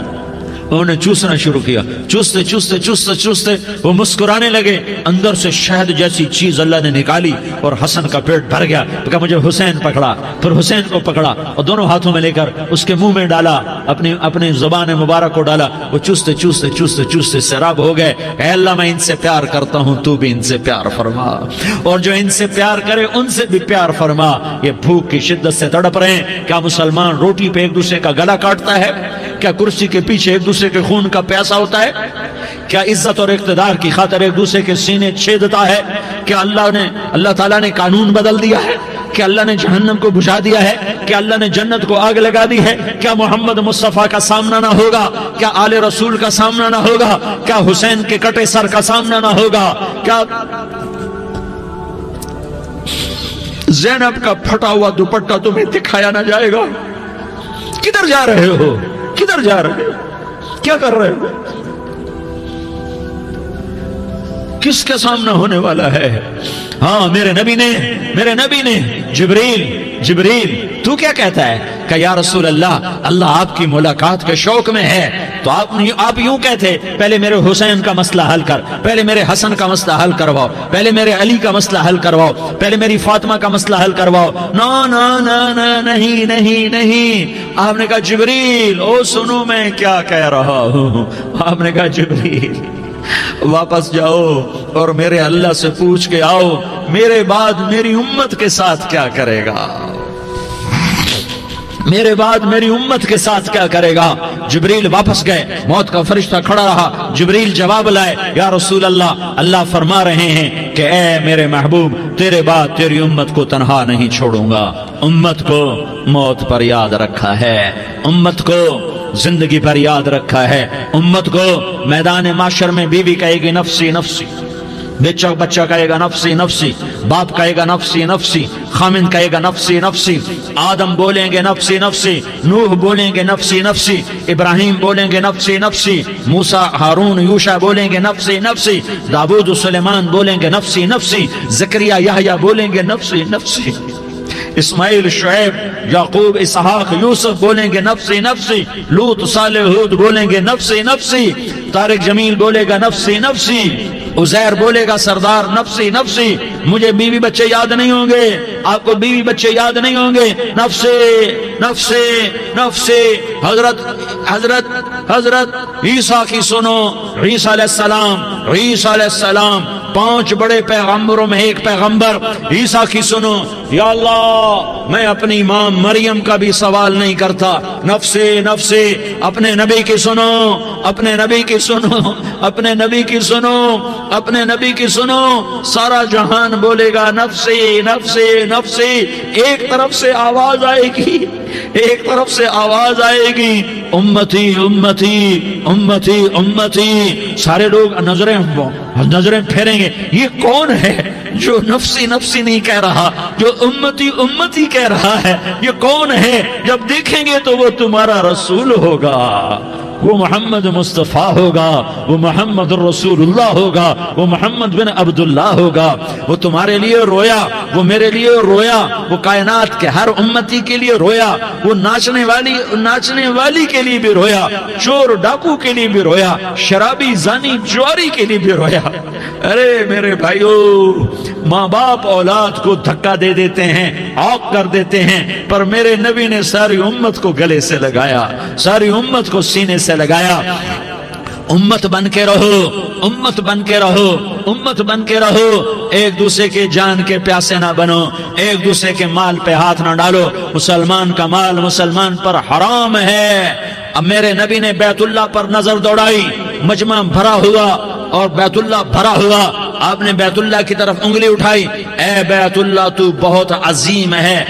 انہوں نے چوسنا شروع کیا، چوستے چوستے چوستے چوستے وہ مسکرانے لگے، اندر سے شہد جیسی چیز اللہ نے نکالی اور حسن کا پیٹ بھر گیا۔ کہا مجھے حسین پکڑا، پھر حسین کو پکڑا اور دونوں ہاتھوں میں لے کر اس کے منہ میں ڈالا، اپنی زبان مبارک کو ڈالا، وہ چوستے چوستے چوستے چوستے سیراب ہو گئے۔ اے اللہ میں ان سے پیار کرتا ہوں، تو بھی ان سے پیار فرما، اور جو ان سے پیار کرے ان سے بھی پیار فرما۔ یہ بھوک کی شدت سے تڑپ رہے ہیں، کیا مسلمان روٹی پہ ایک دوسرے کا گلا کاٹتا ہے؟ کیا کرسی کے پیچھے ایک دوسرے کے خون کا پیاسا ہوتا ہے؟ کیا عزت اور اقتدار کی خاطر ایک دوسرے کے سینے چھیدتا ہے؟ کیا اللہ تعالیٰ نے قانون بدل دیا ہے؟ کیا اللہ نے جہنم کو بجھا دیا ہے؟ کیا اللہ نے جنت کو آگ لگا دی ہے؟ کیا محمد مصطفیٰ کا سامنا نہ ہوگا؟ کیا آل رسول کا سامنا نہ ہوگا؟ کیا حسین کے کٹے سر کا سامنا نہ ہوگا؟ کیا زینب کا پھٹا ہوا دوپٹہ تمہیں دکھایا نہ جائے گا؟ کدھر جا رہے ہو؟ کدھر جا رہے ہو؟ کیا کر رہے ہو؟ کس کا سامنا ہونے والا ہے؟ ہاں میرے نبی نے جبریل تو کیا کہتا ہے؟ کہ یا رسول اللہ آپ کی ملاقات کے شوق میں ہے، تو آپ یوں کہتے پہلے میرے حسین کا مسئلہ حل کر، پہلے میرے حسن کا مسئلہ حل کرواؤ، پہلے میرے علی کا مسئلہ حل کرواؤ، پہلے میری فاطمہ کا مسئلہ حل کرواؤ۔ نہیں۔ آپ نے کہا جبریل او سنو میں کیا کہہ رہا ہوں۔ آپ نے کہا جبریل واپس جاؤ اور میرے اللہ سے پوچھ کے آؤ میرے بعد میری امت کے ساتھ کیا کرے گا، میرے بعد میری امت کے ساتھ کیا کرے گا۔ جبریل واپس گئے، موت کا فرشتہ کھڑا رہا، جبریل جواب لائے یا رسول اللہ فرما رہے ہیں کہ اے میرے محبوب تیرے بعد تیری امت کو تنہا نہیں چھوڑوں گا، امت کو موت پر یاد رکھا ہے، امت کو زندگی پر یاد رکھا ہے، امت کو میدان معاشر میں بیوی کہے گی نفسی نفسی، بچہ کہے گا نفسی نفسی، باپ کہے گا نفسی نفسی، خامن کہے گا نفسی نفسی، آدم بولیں گے نفسی نفسی، نوح بولیں گے نفسی نفسی، ابراہیم بولیں گے نفسی نفسی، موسیٰ ہارون یوشع بولیں گے نفسی نفسی، داؤد و سلیمان بولیں گے نفسی نفسی، زکریا یحییٰ بولیں گے نفسی نفسی، اسماعیل شعیب یعقوب اسحاق یوسف بولیں گے نفسی نفسی، لوط صالح ہود بولیں گے نفسی نفسی، طارق جمیل بولے گا نفسی نفسی، عزیر بولے گا سردار نفسی نفسی، مجھے بیوی بچے یاد نہیں ہوں گے، آپ کو بیوی بچے یاد نہیں ہوں گے، نفسی نفسی نفسی۔ حضرت عیسیٰ کی سنو، عیسیٰ علیہ السلام 5 بڑے پیغمبروں میں ایک پیغمبر عیسیٰ کی سنو، یا اللہ میں اپنی ماں مریم کا بھی سوال نہیں کرتا، نفسی نفسی۔ اپنے نبی کی سنو، اپنے نبی کی سنو، اپنے نبی کی سنو، اپنے نبی کی سنو، سارا جہان بولے گا نفسی نفسی نفسی۔ ایک طرف سے آواز آئے گی، ایک طرف سے آواز آئے گی، امتی امتی امتی امتی۔ سارے لوگ نظریں پھیریں گے، یہ کون ہے جو نفسی نفسی نہیں کہہ رہا، جو امتی امتی کہہ رہا ہے، یہ کون ہے؟ جب دیکھیں گے تو وہ تمہارا رسول ہوگا، وہ محمد مصطفیٰ ہوگا، وہ محمد رسول اللہ ہوگا، وہ محمد بن عبداللہ ہوگا۔ وہ تمہارے لیے رویا، وہ میرے لیے رویا، وہ کائنات کے ہر امتی کے لیے رویا، وہ ناچنے والی کے لیے بھی رویا، چور ڈاکو کے لیے بھی رویا، شرابی زانی جواری کے لیے بھی رویا۔ ارے میرے بھائیو، ماں باپ اولاد کو دھکا دے دیتے ہیں، عوق کر دیتے ہیں، پر میرے نبی نے ساری امت کو گلے سے لگایا، ساری امت کو سینے سے لگایا۔ امت بن کے رہو، امت بن کے رہو، امت بن کے رہو، ایک دوسرے کے جان کے پیاسے نہ بنو، ایک دوسرے کے مال پہ ہاتھ نہ ڈالو۔ مسلمان کا مال مسلمان پر حرام ہے۔ اب میرے نبی نے بیت اللہ پر نظر دوڑائی، مجمع بھرا ہوا اور بیت اللہ بھرا ہوا، آپ نے بیت اللہ کی طرف انگلی اٹھائی، اے بیت اللہ تو بہت عظیم ہے،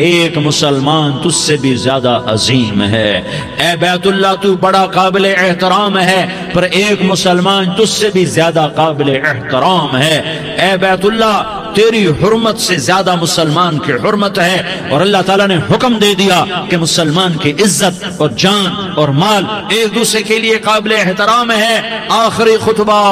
ایک مسلمان تجھ سے بھی زیادہ عظیم ہے، اے بیت اللہ تو بڑا قابل احترام ہے، پر ایک مسلمان تجھ سے بھی زیادہ قابل احترام ہے، اے بیت اللہ تیری حرمت سے زیادہ مسلمان کی حرمت ہے۔ اور اللہ تعالیٰ نے حکم دے دیا کہ مسلمان کی عزت اور جان اور مال ایک دوسرے کے لیے قابل احترام ہے۔ آخری خطبہ،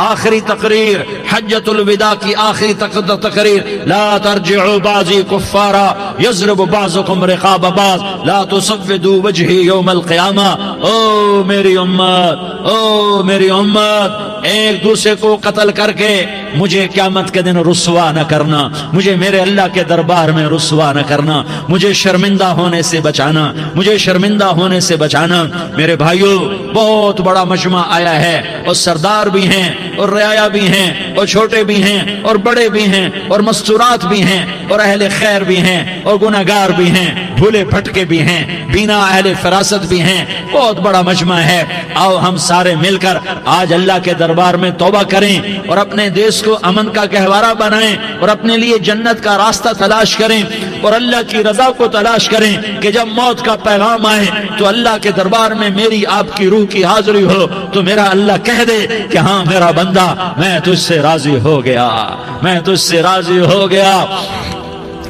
آخری تقریر، حجۃ الوداع کی آخری تقریر، لا ترجعوا بعضی کفارا یضرب بعضکم رقاب بعض لا تصودوا وجہی یوم القیامہ۔ او میری امت، او میری امت، ایک دوسرے کو قتل کر کے مجھے قیامت کے دن رسوا نہ کرنا، مجھے میرے اللہ کے دربار میں رسوا نہ کرنا، مجھے شرمندہ ہونے سے بچانا، مجھے شرمندہ ہونے سے بچانا۔ میرے بھائیو، بہت بڑا مجمع آیا ہے، اور سردار بھی ہیں اور رعایا بھی ہیں اور چھوٹے بھی ہیں اور بڑے بھی ہیں اور مستورات بھی ہیں اور اہل خیر بھی ہیں اور گناہگار بھی ہیں، بھولے بھٹکے بھی ہیں، بینا اہل فراست بھی ہیں، بہت بڑا مجمع ہے۔ آؤ ہم سارے مل کر آج اللہ کے دربار میں توبہ کریں اور اپنے دیش کو امن کا گہوارہ بنائیں اور اپنے لیے جنت کا راستہ تلاش کریں اور اللہ کی رضا کو تلاش کریں کہ جب موت کا پیغام آئے تو اللہ کے دربار میں میری آپ کی روح کی حاضری ہو تو میرا اللہ کہہ دے کہ ہاں میرا بندہ، میں تجھ سے راضی ہو گیا، میں تجھ سے راضی ہو گیا۔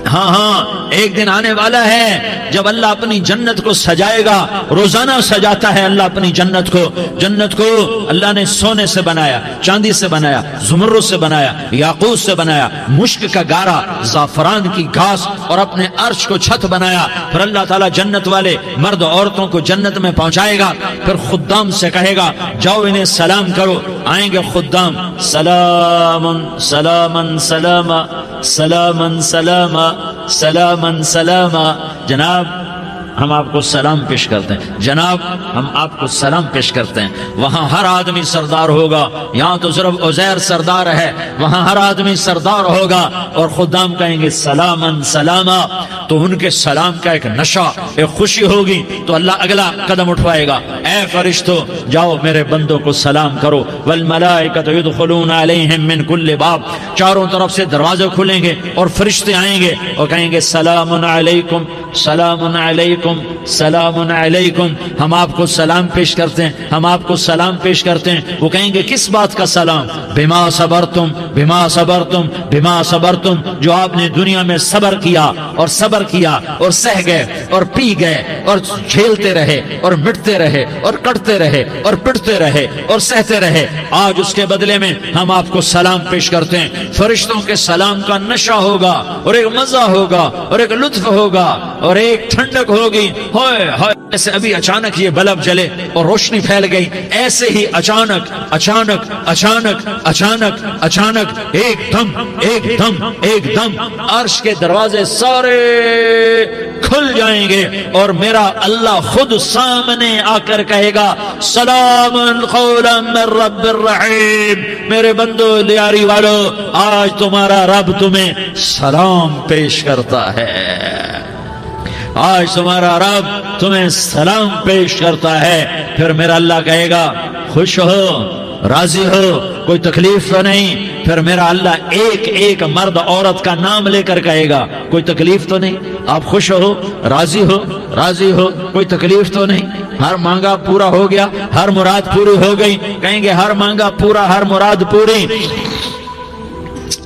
ہاں ہاں، ایک دن آنے والا ہے جب اللہ اپنی جنت کو سجائے گا، روزانہ سجاتا ہے اللہ اپنی جنت کو۔ جنت کو اللہ نے سونے سے بنایا، چاندی سے بنایا، زمرد سے بنایا، یاقوت سے بنایا، مشک کا گارا، زعفران کی گھاس اور اپنے عرش کو چھت بنایا۔ پھر اللہ تعالیٰ جنت والے مرد عورتوں کو جنت میں پہنچائے گا، پھر خدام سے کہے گا جاؤ انہیں سلام کرو۔ آئیں گے خدام، سلامن سلامن سلاما سلامن سلاما سلامن سلاما۔ جناب ہم آپ کو سلام پیش کرتے ہیں، جناب ہم آپ کو سلام پیش کرتے ہیں۔ وہاں ہر آدمی سردار ہوگا، یہاں تو صرف عزیر سردار ہے، وہاں ہر آدمی سردار ہوگا اور خدام کہیں گے سلامن سلاما۔ تو ان کے سلام کا ایک نشہ، ایک خوشی ہوگی، تو اللہ اگلا قدم اٹھوائے گا، اے فرشتوں جاؤ میرے بندوں کو سلام کرو۔ والملائکۃ یدخلون علیہم من کل باب، چاروں طرف سے دروازے کھلیں گے اور فرشتے آئیں گے اور کہیں گے سلام علیکم، سلام علیکم، علیکم سلام علیکم، ہم آپ کو سلام پیش کرتے ہیں، ہم آپ کو سلام پیش کرتے ہیں۔ وہ کہیں گے کس بات کا سلام؟ بما صبرتم بما صبرتم بما صبرتم، جو آپ نے دنیا میں صبر کیا اور صبر کیا اور سہ گئے اور پی گئے اور جھیلتے رہے اور مٹتے رہے اور کٹتے رہے اور پٹتے رہے اور سہتے رہے، آج اس کے بدلے میں ہم آپ کو سلام پیش کرتے ہیں۔ فرشتوں کے سلام کا نشہ ہوگا اور ایک مزہ ہوگا اور ایک لطف ہوگا اور ایک ٹھنڈک ہوگی۔ ہوئے ہوئے، ایسے ابھی اچانک یہ بلب جلے اور روشنی پھیل گئی، ایسے ہی اچانک اچانک اچانک اچانک اچانک ایک دم ایک دم ایک دم عرش کے دروازے سارے کھل جائیں گے اور میرا اللہ خود سامنے آ کر کہے گا سلام قولا من رب الرحیم، میرے بندو لیاری والو، آج تمہارا رب تمہیں سلام پیش کرتا ہے، آج تمہارا رب تمہیں سلام پیش کرتا ہے۔ پھر میرا اللہ کہے گا خوش ہو، راضی ہو، کوئی تکلیف تو نہیں؟ پھر میرا اللہ ایک ایک مرد عورت کا نام لے کر کہے گا کوئی تکلیف تو نہیں؟ آپ خوش ہو، راضی ہو، راضی ہو، کوئی تکلیف تو نہیں؟ ہر مانگا پورا ہو گیا، ہر مراد پوری ہو گئی؟ کہیں گے ہر مانگا پورا، ہر مراد پوری۔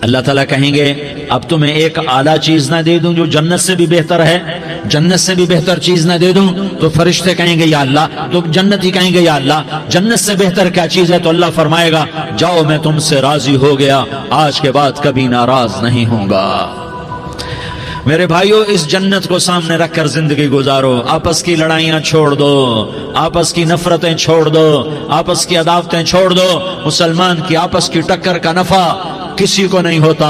اللہ تعالیٰ کہیں گے اب تمہیں ایک اعلیٰ چیز نہ دے دوں جو جنت سے بھی بہتر ہے؟ جنت سے بھی بہتر چیز نہ دے دوں؟ تو فرشتے کہیں گے یا اللہ، تو جنتی کہیں گے یا اللہ جنت سے بہتر کیا چیز ہے؟ تو اللہ فرمائے گا جاؤ میں تم سے راضی ہو گیا، آج کے بعد کبھی ناراض نہیں ہوں گا۔ میرے بھائیو، اس جنت کو سامنے رکھ کر زندگی گزارو، آپس کی لڑائیاں چھوڑ دو، آپس کی نفرتیں چھوڑ دو، آپس کی عداوتیں چھوڑ دو۔ مسلمان کی آپس کی ٹکر کا نفع کسی کو نہیں ہوتا،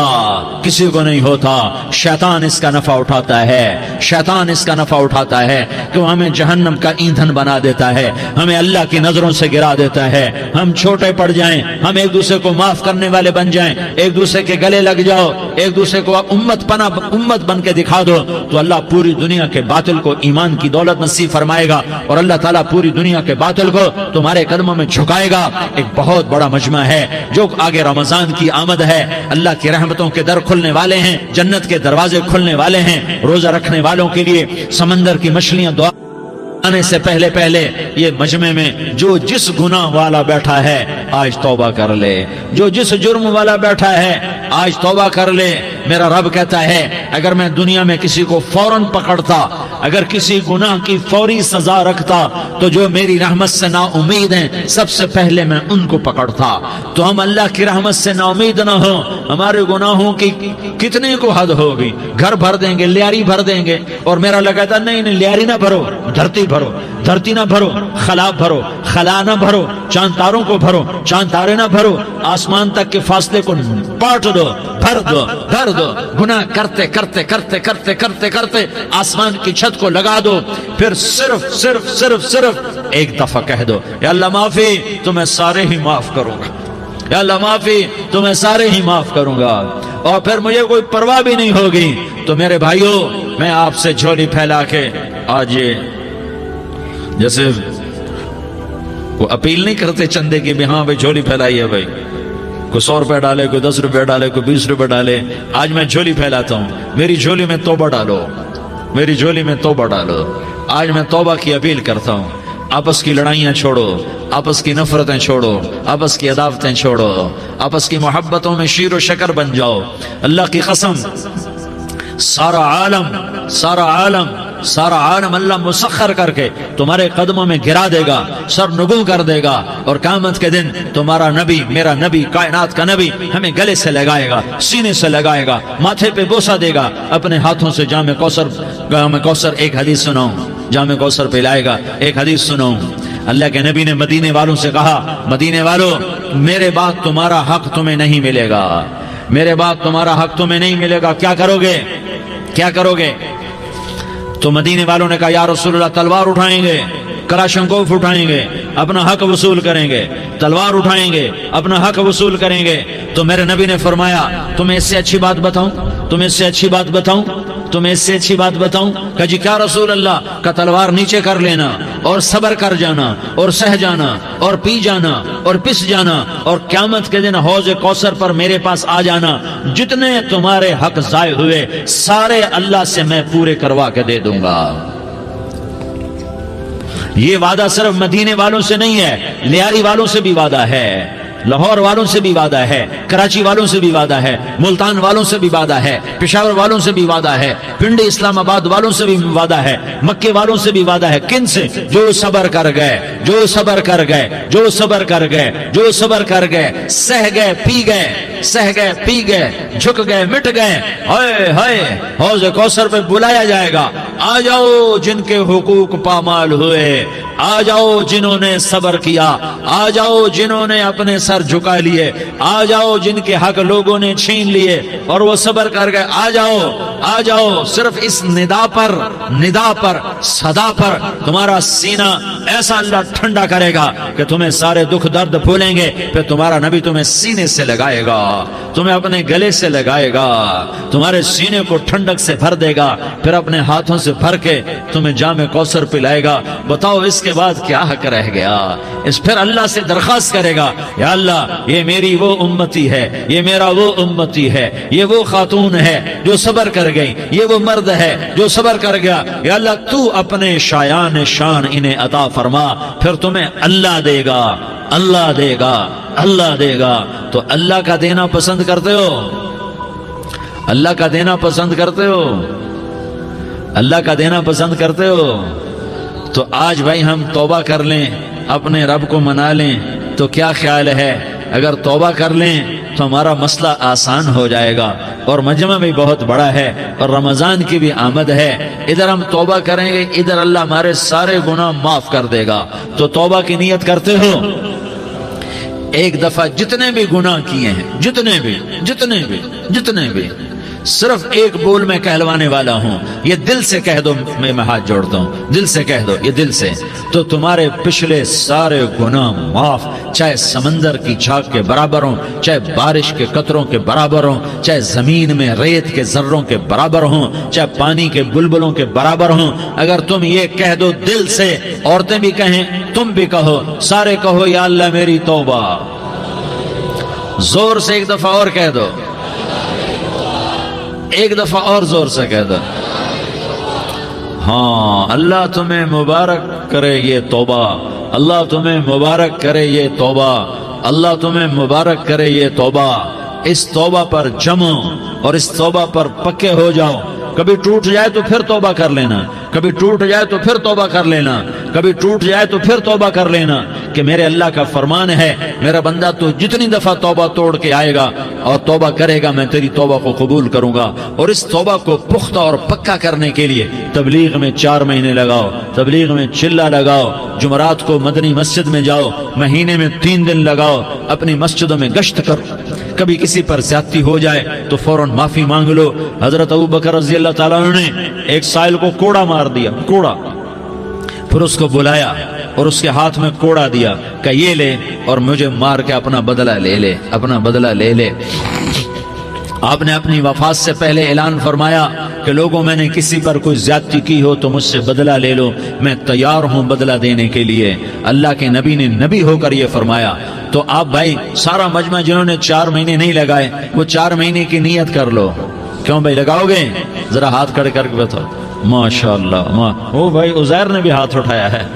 کسی کو نہیں ہوتا، شیطان اس کا نفع اٹھاتا ہے، شیطان اس کا نفع اٹھاتا ہے کہ وہ ہمیں جہنم کا ایندھن بنا دیتا ہے، ہمیں اللہ کی نظروں سے گرا دیتا ہے، ہم چھوٹے پڑ جائیں، ہم ایک دوسرے کو معاف کرنے والے بن جائیں، ایک دوسرے کے گلے لگ جاؤ، ایک دوسرے کو امت بن کے دکھا دو، تو اللہ پوری دنیا کے باطل کو ایمان کی دولت نصیب فرمائے گا اور اللہ تعالیٰ پوری دنیا کے باطل کو تمہارے قدموں میں جھکائے گا۔ ایک بہت بڑا مجمع ہے جو آگے رمضان کی آمد ہے، اللہ کی رحمتوں کے در کھلنے والے ہیں، جنت کے دروازے کھلنے والے ہیں، روزہ رکھنے والوں کے لیے سمندر کی مچھلیاں دعا آنے سے پہلے پہلے یہ مجمع میں جو جس گناہ والا بیٹھا ہے آج توبہ کر لے، جو جس جرم والا بیٹھا ہے آج توبہ کر لے۔ میرا رب کہتا ہے اگر میں دنیا میں کسی کو فوراً پکڑتا، اگر کسی گناہ کی فوری سزا رکھتا تو جو میری رحمت سے نا امید ہیں سب سے پہلے میں ان کو پکڑتا۔ تو ہم اللہ کی رحمت سے نا امید نہ ہوں، ہمارے گناہوں کی کتنے کو حد ہوگی، گھر بھر دیں گے، لیاری بھر دیں گے، اور میرا اللہ کہتا نہیں نہیں لیاری نہ بھرو، دھرتی بھرو، دھرتی نہ بھرو، خلا بھرو، خلا نہ بھرو، چاند تاروں کو بھرو، چاند تارے نہ بھرو، آسمان تک کے فاصلے کو پاٹ دو، بھر دو، بھر دو، گناہ کرتے کرتے کرتے کرتے کرتے کرتے آسمان کی چھت کو لگا دو، پھر صرف صرف صرف صرف ایک دفعہ کہہ دو یا اللہ معافی، تو میں سارے ہی معاف کروں گا، یا اللہ معافی، تو میں سارے ہی معاف کروں گا، اور پھر مجھے کوئی پرواہ بھی نہیں ہوگی۔ تو میرے بھائیو، میں آپ سے جھولی پھیلا کے آج یہ جیسے وہ اپیل نہیں کرتے چندے کی بھی ہاں بھائی جھولی پھیلائی ہے، بھائی کوئی 100 روپے ڈالے، کوئی 10 روپے ڈالے، کوئی 20 روپے ڈالے، آج میں جھولی پھیلاتا ہوں، میری جھولی میں توبہ ڈالو، میری جھولی میں توبہ ڈالو۔ آج میں توبہ کی اپیل کرتا ہوں، آپس کی لڑائیاں چھوڑو، آپس کی نفرتیں چھوڑو، آپس کی عداوتیں چھوڑو، آپس کی محبتوں میں شیر و شکر بن جاؤ۔ اللہ کی قسم، سارا عالم اللہ مسخر کر کے تمہارے قدموں میں گرا دے گا، سر نگوں کر دے گا، اور قیامت کے دن تمہارا نبی، میرا نبی، کائنات کا نبی ہمیں گلے سے لگائے گا، سینے سے لگائے گا، ماتھے پہ بوسہ دے گا، اپنے ہاتھوں سے جام کوثر ایک حدیث سناؤں، جام کوثر پلائے گا، ایک حدیث سناؤں۔ اللہ کے نبی نے مدینے والوں سے کہا، مدینے والوں میرے بعد تمہارا حق تمہیں نہیں ملے گا، میرے بعد تمہارا حق تمہیں نہیں ملے گا، کیا کرو گے، کیا کرو گے؟ تو مدینے والوں نے کہا یا رسول اللہ تلوار اٹھائیں گے، کراشنکوف اٹھائیں گے، اپنا حق وصول کریں گے، تلوار اٹھائیں گے، اپنا حق وصول کریں گے۔ تو میرے نبی نے فرمایا تمہیں اس سے اچھی بات بتاؤں، تمہیں اس سے اچھی بات بتاؤں، تمہیں اس سے اچھی بات بتاؤں؟ کہ جی کیا رسول اللہ؟ کا تلوار نیچے کر لینا اور صبر کر جانا اور سہ جانا اور پی جانا اور پس جانا، اور قیامت کے دن حوض کوثر پر میرے پاس آ جانا، جتنے تمہارے حق ضائع ہوئے سارے اللہ سے میں پورے کروا کے دے دوں گا۔ یہ وعدہ صرف مدینے والوں سے نہیں ہے، لیاری والوں سے بھی وعدہ ہے، لاہور والوں سے بھی وعدہ ہے، کراچی والوں سے بھی وعدہ ہے، ملتان والوں سے بھی وعدہ ہے، پشاور والوں سے بھی وعدہ ہے، پنڈی اسلام آباد والوں سے بھی وعدہ ہے، مکے والوں سے بھی وعدہ ہے۔ کن سے؟ جو صبر کر گئے، جو صبر کر گئے، جو صبر کر گئے، جو صبر کر گئے، سہ گئے پی گئے، سہ گئے پی گئے، جھک گئے مٹ گئے۔ ہائے ہائے، حوض کوثر پہ بلایا جائے گا، آ جاؤ جن کے حقوق پامال ہوئے، آ جاؤ جنہوں نے صبر کیا، آ جاؤ جنہوں نے اپنے سر جھکا لیے، آ جاؤ جن کے حق لوگوں نے چھین لیے اور وہ صبر کر گئے، آ جاؤ آ جاؤ۔ صرف اس ندا پر صدا پر تمہارا سینہ ایسا اللہ ٹھنڈا کرے گا کہ تمہیں سارے دکھ درد بھولیں گے، پھر تمہارا نبی تمہیں سینے سے لگائے گا، تمہیں اپنے گلے سے لگائے گا، تمہارے سینے کو ٹھنڈک سے بھر دے گا، پھر اپنے ہاتھوں سے بھر کے تمہیں جام کوثر پلائے گا۔ بتاؤ اس کے بعد کیا حق رہ گیا؟ پھر اللہ سے درخواست کرے گا، یا اللہ یہ میری وہ امتی ہے، یہ میرا وہ امتی ہے، یہ وہ خاتون ہے جو صبر کر گئی، یہ وہ مرد ہے جو صبر کر گیا، یا اللہ تو اپنے شایان شان انہیں عطا فرما، پھر تمہیں اللہ دے گا، اللہ دے گا، اللہ دے گا۔ تو اللہ کا دینا پسند کرتے ہو؟ اللہ کا دینا پسند کرتے ہو؟ اللہ کا دینا پسند کرتے ہو؟ تو آج بھائی ہم توبہ کر لیں، اپنے رب کو منا لیں، تو کیا خیال ہے اگر توبہ کر لیں تو ہمارا مسئلہ آسان ہو جائے گا، اور مجمع بھی بہت بڑا ہے اور رمضان کی بھی آمد ہے، ادھر ہم توبہ کریں گے، ادھر اللہ ہمارے سارے گناہ معاف کر دے گا۔ تو توبہ کی نیت کرتے ہو؟ ایک دفعہ جتنے بھی گناہ کیے ہیں، جتنے بھی صرف ایک بول میں کہلوانے والا ہوں، یہ دل سے کہہ دو، میں ہاتھ جوڑتا ہوں، دل سے کہہ دو، یہ دل سے، تو تمہارے پچھلے سارے گناہ معاف، چاہے سمندر کی جھاگ کے برابر ہوں، چاہے بارش کے قطروں کے برابر ہوں، چاہے زمین میں ریت کے ذروں کے برابر ہوں، چاہے پانی کے بلبلوں کے برابر ہوں۔ اگر تم یہ کہہ دو دل سے، عورتیں بھی کہیں، تم بھی کہو، سارے کہو، یا اللہ میری توبہ، زور سے ایک دفعہ اور کہہ دو، ایک دفعہ اور زور سے کہہ دو۔ ہاں، اللہ تمہیں مبارک کرے یہ توبہ، اللہ تمہیں مبارک کرے یہ توبہ، اللہ تمہیں مبارک کرے یہ توبہ۔ اس توبہ پر جمو اور اس توبہ پر پکے ہو جاؤ۔ کبھی ٹوٹ جائے تو پھر توبہ کر لینا، کبھی ٹوٹ جائے تو پھر توبہ کر لینا، کبھی ٹوٹ جائے تو پھر توبہ کر لینا، کہ میرے اللہ کا فرمان ہے، میرا بندہ تو جتنی دفعہ توبہ توڑ کے آئے گا اور توبہ کرے گا، میں تیری توبہ کو قبول کروں گا۔ اور اس توبہ کو پختہ اور پکا کرنے کے لیے تبلیغ میں 4 مہینے لگاؤ، تبلیغ میں چلہ لگاؤ، جمعرات کو مدنی مسجد میں جاؤ، مہینے میں 3 دن لگاؤ، اپنی مسجدوں میں گشت کرو، کبھی کسی پر زیادتی ہو جائے تو فوراً معافی مانگ لو۔ حضرت ابوبکر رضی اللہ تعالیٰ عنہ نے ایک سائل کو کوڑا مار دیا، کوڑا، پھر اس کو بلایا اور اس کے ہاتھ میں کوڑا دیا کہ یہ لے اور مجھے مار کے اپنا بدلہ لے لے، اپنا بدلہ لے لے۔ آپ نے اپنی وفات سے پہلے اعلان فرمایا کہ لوگوں، میں نے کسی پر کوئی زیادتی کی ہو تو مجھ سے بدلہ لے لو، میں تیار ہوں بدلہ دینے کے لیے۔ اللہ کے نبی نے نبی ہو کر یہ فرمایا۔ تو آپ بھائی سارا مجمع جنہوں نے 4 مہینے نہیں لگائے، وہ 4 مہینے کی نیت کر لو۔ کیوں بھائی لگاؤ گے؟ ذرا ہاتھ کھڑے کر کے بتاؤ۔ ماشاءاللہ، وہ بھائی عزیر نے بھی ہاتھ اٹھایا ہے،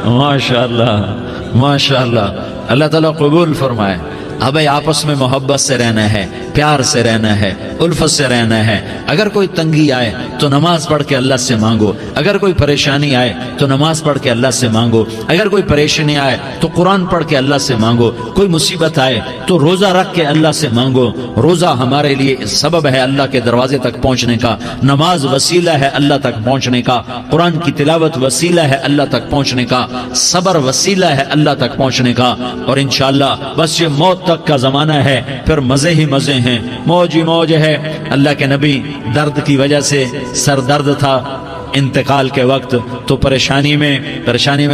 ماشاءاللہ ماشاءاللہ، اللہ تعالیٰ قبول فرمائے۔ اب آپس میں محبت سے رہنا ہے، پیار سے رہنا ہے، الفت سے رہنا ہے۔ اگر کوئی تنگی آئے تو نماز پڑھ کے اللہ سے مانگو، اگر کوئی پریشانی آئے تو نماز پڑھ کے اللہ سے مانگو، اگر کوئی پریشانی آئے تو قرآن پڑھ کے اللہ سے مانگو، کوئی مصیبت آئے تو روزہ رکھ کے اللہ سے مانگو۔ روزہ ہمارے لیے سبب ہے اللہ کے دروازے تک پہنچنے کا، نماز وسیلہ ہے اللہ تک پہنچنے کا، قرآن کی تلاوت وسیلہ ہے اللہ تک پہنچنے کا، صبر وسیلہ ہے اللہ تک پہنچنے کا۔ اور انشاءاللہ بس یہ موت تک کا زمانہ ہے، پھر مزے ہی مزے ہیں، موج ہی موج ہے۔ اللہ کے نبی درد کی وجہ سے سر درد تھا انتقال کے وقت، تو پریشانی میں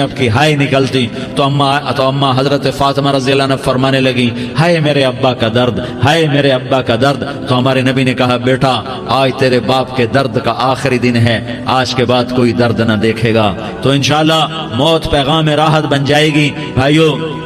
اب کی ہائے نکلتی، تو اماں حضرت فاطمہ رضی اللہ عنہ فرمانے لگی، ہائے میرے ابا کا درد، ہائے میرے ابا کا درد۔ تو ہمارے نبی نے کہا، بیٹا آج تیرے باپ کے درد کا آخری دن ہے، آج کے بعد کوئی درد نہ دیکھے گا۔ تو انشاءاللہ موت پیغام راحت بن جائے گی۔ بھائیو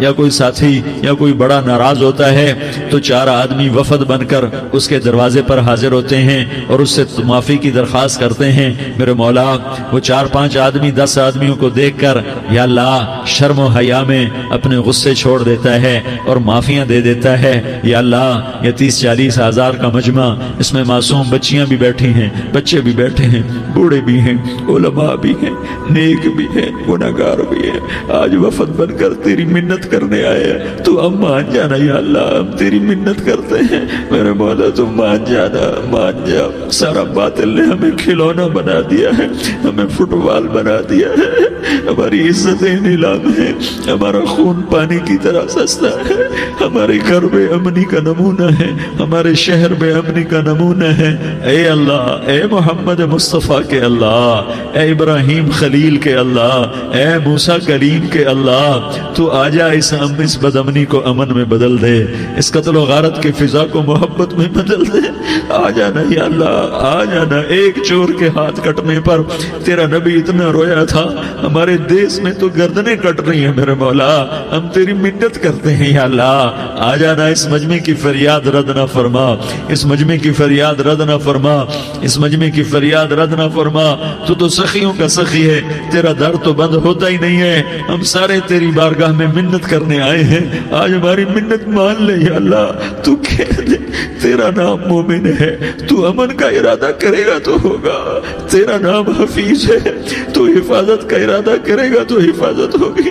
یا کوئی ساتھی یا کوئی بڑا ناراض ہوتا ہے تو 4 آدمی وفد بن کر اس کے دروازے پر حاضر ہوتے ہیں اور اس سے معافی کی درخواست کرتے ہیں. میرے مولا وہ 4-5 آدمی 10 آدمیوں کو دیکھ کر یا اللہ شرم و حیا میں اپنے غصے چھوڑ دیتا ہے اور معافیاں دے دیتا ہے. یا اللہ یہ 30-40 ہزار کا مجمع، اس میں معصوم بچیاں بھی بیٹھی ہیں، بچے بھی بیٹھے ہیں، بوڑھے بھی ہیں، علماء بھی ہیں، نیک بھی ہیں، گناہگار بھی ہیں. آج وفد بن کر تیری منت کرنے آئے ہیں، تو اب مان جانا یا اللہ، ہم تیری منت کرتے ہیں. میرے مولا تو مان جانا، مان جا. سارا باطل نے ہمیں کھلونا بنا دیا ہے، ہمیں فٹ بال بنا دیا ہے، ہماری عزتیں نیلام ہے، ہمارا خون پانی کی طرح سستا ہے، ہمارے گھر بے امنی کا نمونہ ہے، ہمارے شہر بے امنی کا نمونہ ہے. اے اللہ، اے محمد مصطفیٰ کے اللہ، اے ابراہیم خلیل کے اللہ، اے موسیٰ کلیم کے اللہ، تو آجا اس بد امنی کو امن میں بدل دے، اس قتل و غارت کی فضا کو محبت میں بدل دے. آ جانا یا اللہ، آ جانا. ایک چور کے ہاتھ کٹنے پر تیرا نبی اتنا رویا تھا، ہمارے دیس میں تو گردنیں کٹ رہی ہیں. میرے مولا ہم تیری منت کرتے ہیں یا اللہ، آ جانا. اس مجمع کی فریاد رد نہ فرما، اس مجمع کی فریاد رد نہ فرما، اس مجمع کی فریاد رد نہ فرما. تو سخیوں کا سخی ہے، تیرا در تو بند ہوتا ہی نہیں ہے. ہم سارے تیری بارگاہ میں منت کرنے آئے ہیں، آج ہماری منت مان لے یا اللہ. تو کہہ دے تیرا نام مومن ہے، تو امن کا ارادہ کرے گا تو ہوگا. تیرا نام حفیظ ہے، تو حفاظت کا ارادہ کرے گا تو حفاظت ہوگی.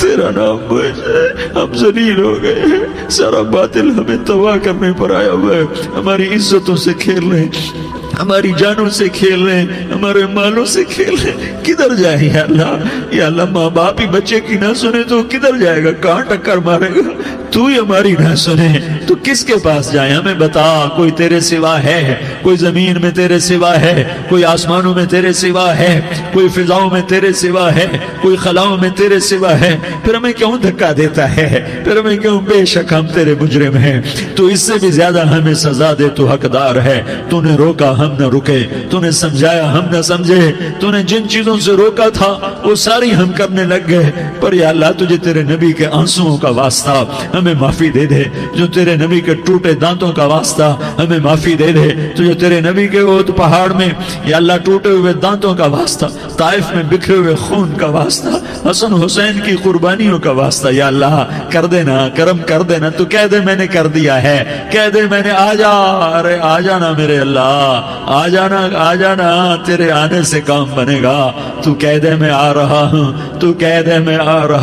تیرا نام موج ہے، ہم ذلیل ہو گئے ہیں، سارا باطل ہمیں تباہ کرنے پر آیا ہوا ہے. ہماری عزتوں سے کھیل رہے ہیں، ہماری جانوں سے کھیل رہے ہیں، ہمارے مالوں سے کھیل رہے ہیں. کدھر جائے یا اللہ؟ یا اللہ ماں باپ ہی بچے کی نہ سنے تو کدھر جائے گا؟ کہاں ٹکر مارے گا؟ تو ہی ہماری نہ سنے تو کس کے پاس جائیں؟ ہمیں بتا. کوئی تیرے سوا ہے؟ کوئی زمین میں تیرے سوا ہے؟ کوئی آسمانوں میں تیرے سوا ہے؟ کوئی فضاؤں میں تیرے سوا ہے؟ کوئی خلاؤں میں تیرے سوا ہے؟ پھر ہمیں کیوں دھکا دیتا ہے؟ پھر ہمیں کیوں؟ بے شک ہم تیرے مجرم ہیں، تو اس سے بھی زیادہ ہمیں سزا دے. تو حقدار ہے. تو نے روکا ہم نہ رکے، تو نے سمجھایا ہم نہ سمجھے، تو نے جن چیزوں سے روکا تھا وہ ساری ہم کرنے لگ گئے. پر یا اللہ تجھے تیرے نبی کے آنسوؤں کا واسطہ ہمیں معافی دے دے. جو تیرے نبی کے ٹوٹے دانتوں کا واسطہ ہمیں معافی دے دے. تو جو تیرے نبی کے احد پہاڑ میں یا اللہ ٹوٹے ہوئے دانتوں کا واسطہ، طائف میں بکھرے ہوئے خون کا واسطہ، حسن حسین کی قربانیوں کا واسطہ یا اللہ کر دینا، کرم کر دینا. تو کہہ دے میں نے کر دیا ہے، کہہ دے میں نے. آ جا، ارے آ جانا میرے اللہ، آ جانا، آ جانا. تیرے آنے سے کام بنے گا. تو کہہ دے میں آ رہا ہوں، تو کہہ دے میں آ رہا